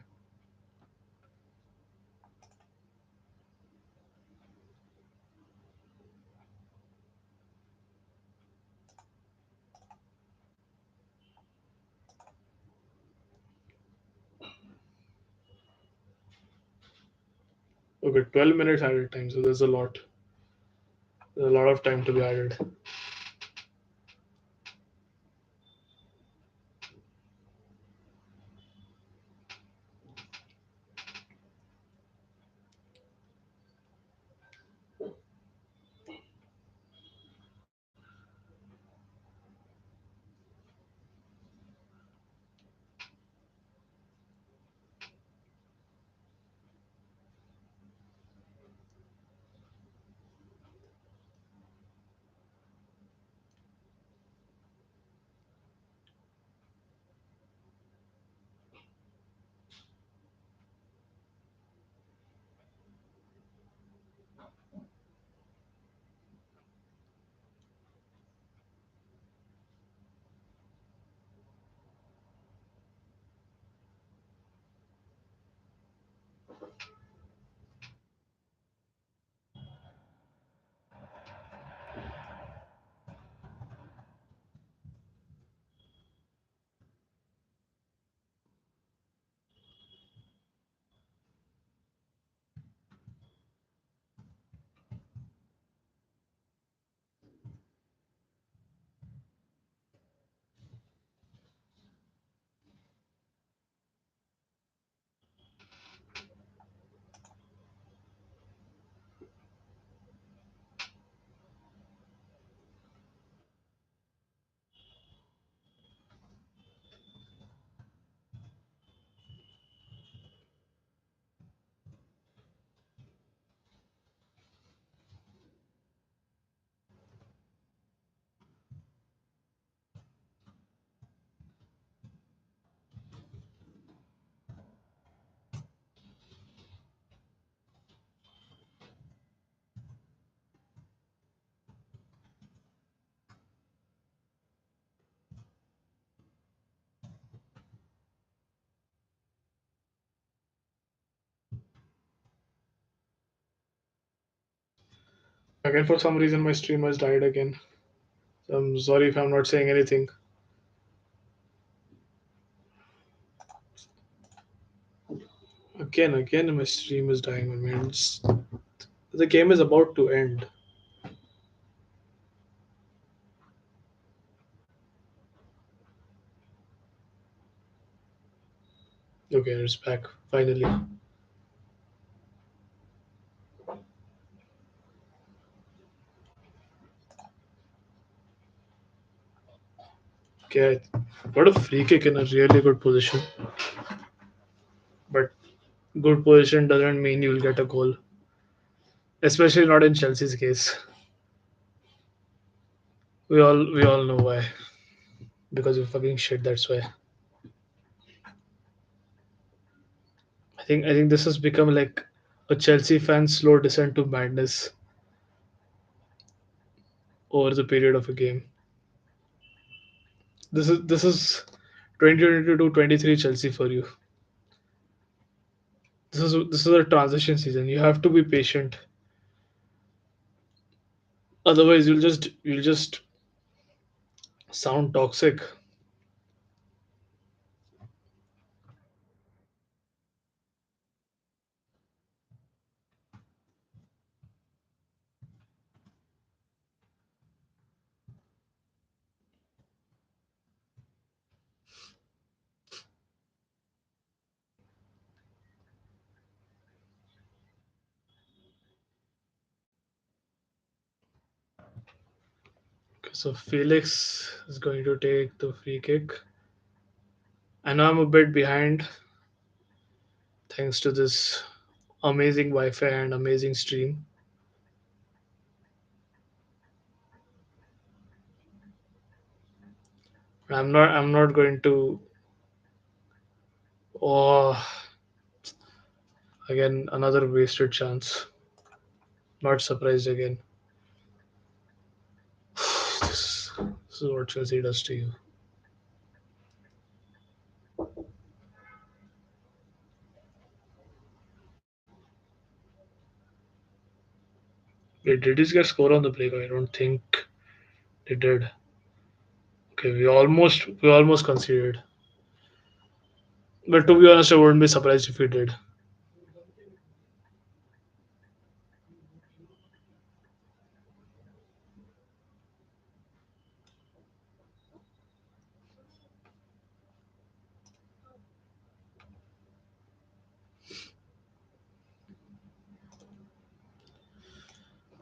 Okay, 12 minutes added time, so there's a lot. There's a lot of time to be added. Again, for some reason, my stream has died again. So I'm sorry if I'm not saying anything. Again, my stream is dying, my man. The game is about to end. Okay, it's back finally. Okay, got a free kick in a really good position, but good position doesn't mean you'll get a goal, especially not in Chelsea's case. We all know why, because we fucking shit. That's why. I think this has become like a Chelsea fan's slow descent to madness over the period of a game. This is 2022-23 Chelsea for you. This is a transition season. You have to be patient. Otherwise, you'll just sound toxic. Okay, so Felix is going to take the free kick. I know I'm a bit behind thanks to this amazing Wi-Fi and amazing stream. I'm not going to. Oh, again another wasted chance. Not surprised again. This is what Chelsea does to you. Wait, did this get score on the break? I don't think they did. Okay, we almost conceded. But to be honest, I wouldn't be surprised if we did.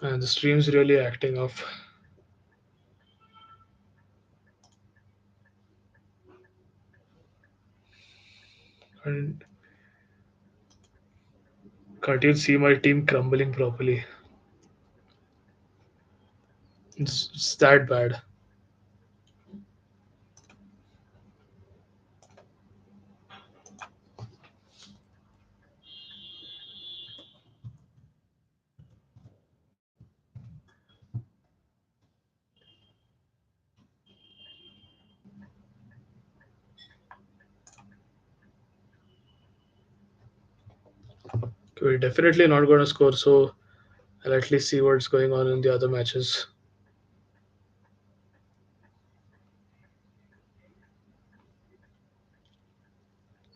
And the stream's really acting up. And can't you see my team crumbling properly? It's that bad. Okay, we're definitely not going to score, so I'll at least see what's going on in the other matches.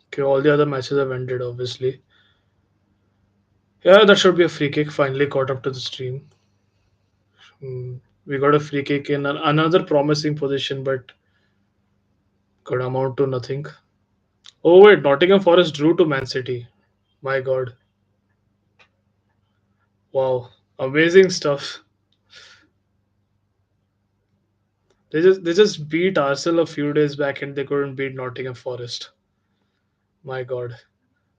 Okay, all the other matches have ended, obviously. Yeah, that should be a free kick. Finally caught up to the stream. We got a free kick in another promising position, but could amount to nothing. Oh wait, Nottingham Forest drew to Man City. My God, wow, amazing stuff. They just beat Arsenal a few days back, and they couldn't beat Nottingham Forest. My God,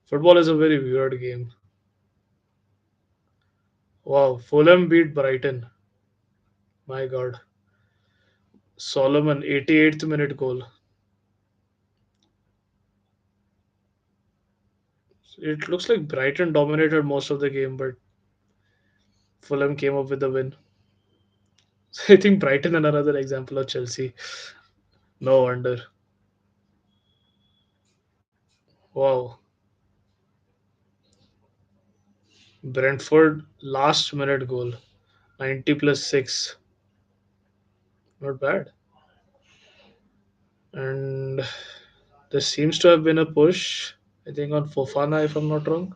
football is a very weird game. Wow, Fulham beat Brighton. My God, Solomon 88th minute goal. It looks like Brighton dominated most of the game, but Fulham came up with the win. I think Brighton and another example of Chelsea. No wonder. Wow. Brentford last minute goal. 90 plus 6. Not bad. And there seems to have been a push, I think, on Fofana, if I'm not wrong.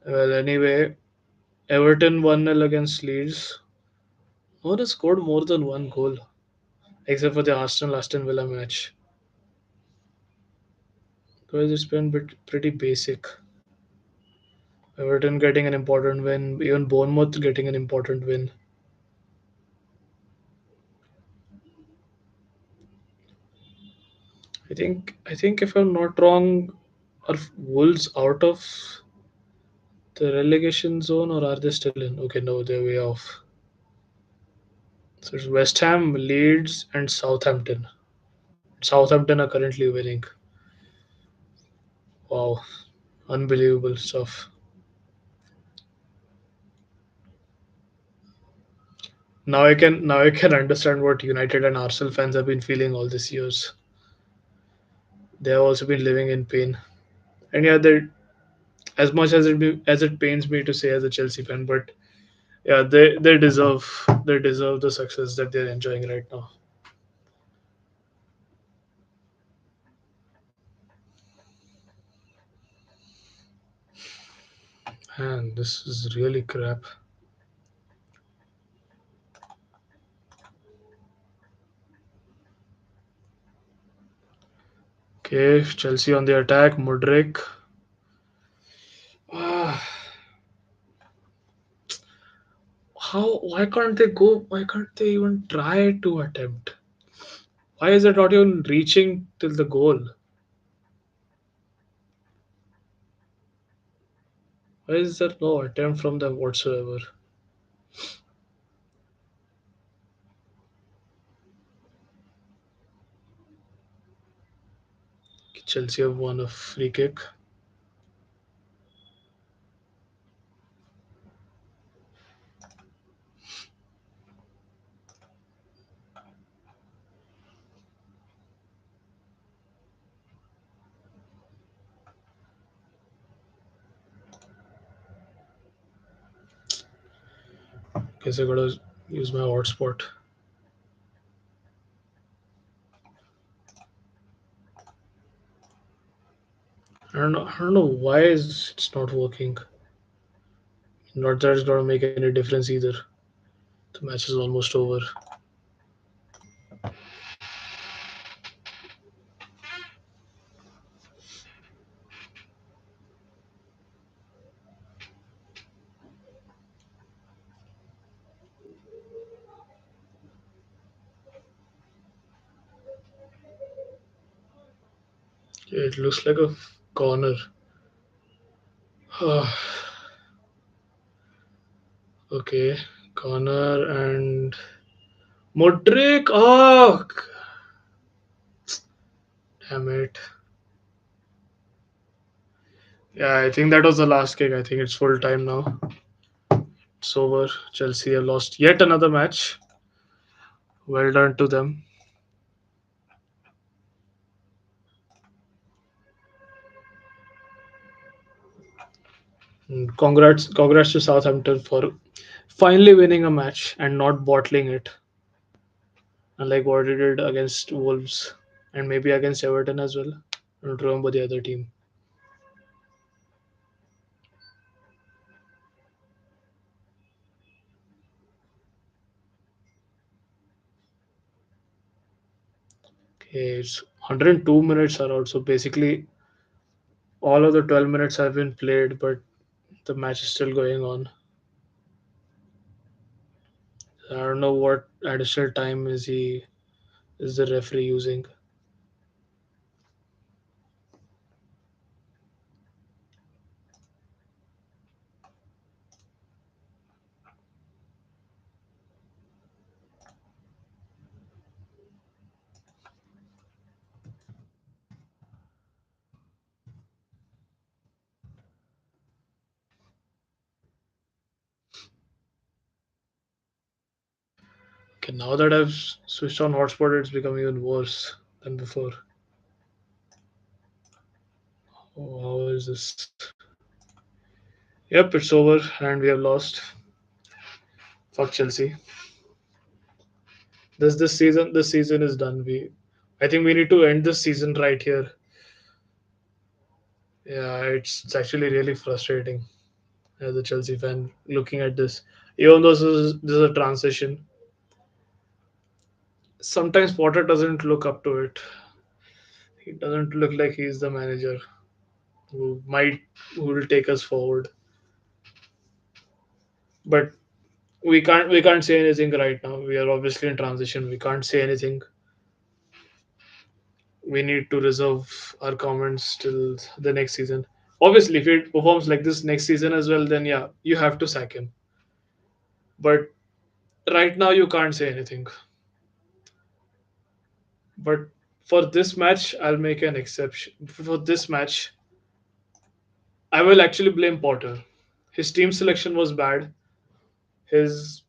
Well, anyway, Everton 1-0 against Leeds. No one has scored more than one goal, except for the Arsenal Aston Villa match. Otherwise, it's been pretty basic. Everton getting an important win, even Bournemouth getting an important win. I think if I'm not wrong, are Wolves out of the relegation zone or are they still in? Okay, no, they're way off. So it's West Ham, Leeds, and Southampton. Southampton are currently winning. Wow, unbelievable stuff. Now I can understand what United and Arsenal fans have been feeling all these years. They have also been living in pain. And yeah, they as much as it pains me to say as a Chelsea fan, but yeah, they deserve the success that they're enjoying right now. Man, this is really crap. Okay, Chelsea on the attack. Mudrik. Ah, how? Why can't they go? Why can't they even try to attempt? Why is it not even reaching till the goal? Why is there no attempt from them whatsoever? Chelsea have won a free kick. Guess I gotta use my hotspot. I don't know why it's not working. Not that it's gonna make any difference either. The match is almost over. It looks like a corner. Okay, corner and Modric. Oh, damn it. Yeah, I think that was the last kick. I think it's full time now. It's over. Chelsea have lost yet another match. Well done to them. And congrats to Southampton for finally winning a match and not bottling it, unlike what they did against Wolves and maybe against Everton as well. I don't remember the other team. Okay, it's 102 minutes are out, so basically all of the 12 minutes have been played, but the match is still going on. I don't know what additional time is the referee using. Okay, now that I've switched on hotspot, it's become even worse than before. Oh, how is this? Yep, it's over and we have lost. Fuck Chelsea. This season is done. I think we need to end this season right here. Yeah, it's actually really frustrating as a Chelsea fan looking at this. Even though this is a transition, sometimes Potter doesn't look up to it. He doesn't look like he's the manager who might who will take us forward. But we can't say anything right now. We are obviously in transition. We can't say anything. We need to reserve our comments till the next season. Obviously, if he performs like this next season as well, then yeah, you have to sack him. But right now, you can't say anything. But for this match, I'll make an exception. For this match, I will actually blame Potter. His team selection was bad. His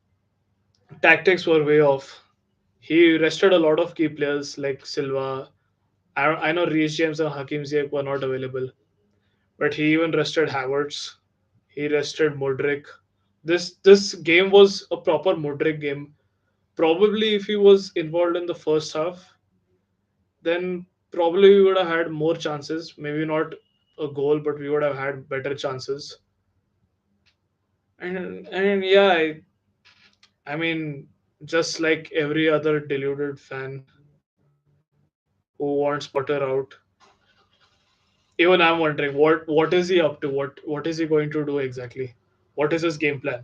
tactics were way off. He rested a lot of key players like Silva. I know Reece James and Hakim Ziyech were not available, but he even rested Havertz. He rested Modric. This game was a proper Modric game. Probably if he was involved in the first half, then probably we would have had more chances. Maybe not a goal, but we would have had better chances. And yeah, I mean, just like every other deluded fan who wants Potter out, even I'm wondering what is he up to? What is he going to do exactly? What is his game plan?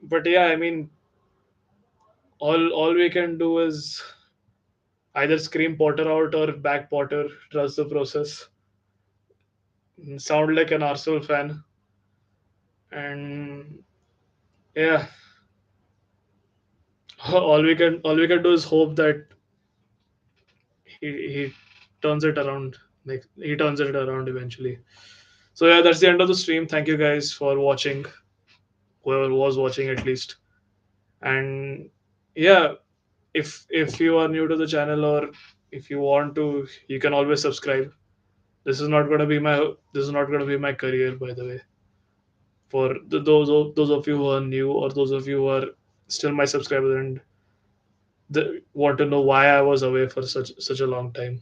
But yeah, I mean, all we can do is either scream Potter out or back Potter. Trust the process. Sound like an Arsenal fan, and yeah, all we can do is hope that he turns it around. Like he turns it around eventually. So yeah, that's the end of the stream. Thank you guys for watching. Whoever was watching at least, and yeah, if you are new to the channel or if you want to, you can always subscribe. This is not going to be my career, by the way. For those of you who are new or those of you who are still my subscribers and want to know why I was away for such a long time.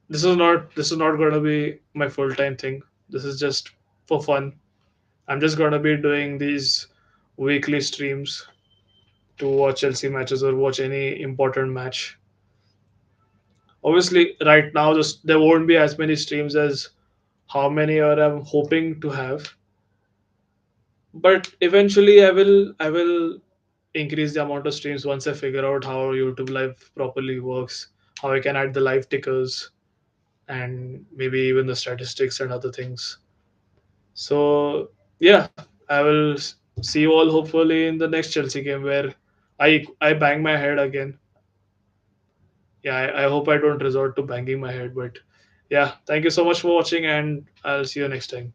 This is not going to be my full time thing. This is just for fun. I'm just going to be doing these weekly streams to watch Chelsea matches or watch any important match. Obviously, right now there won't be as many streams as how many or I'm hoping to have, but eventually I will increase the amount of streams once I figure out how YouTube Live properly works, how I can add the live tickers, and maybe even the statistics and other things. So yeah, I will see you all hopefully in the next Chelsea game where I bang my head again. Yeah, I hope I don't resort to banging my head, but yeah, thank you so much for watching, and I'll see you next time.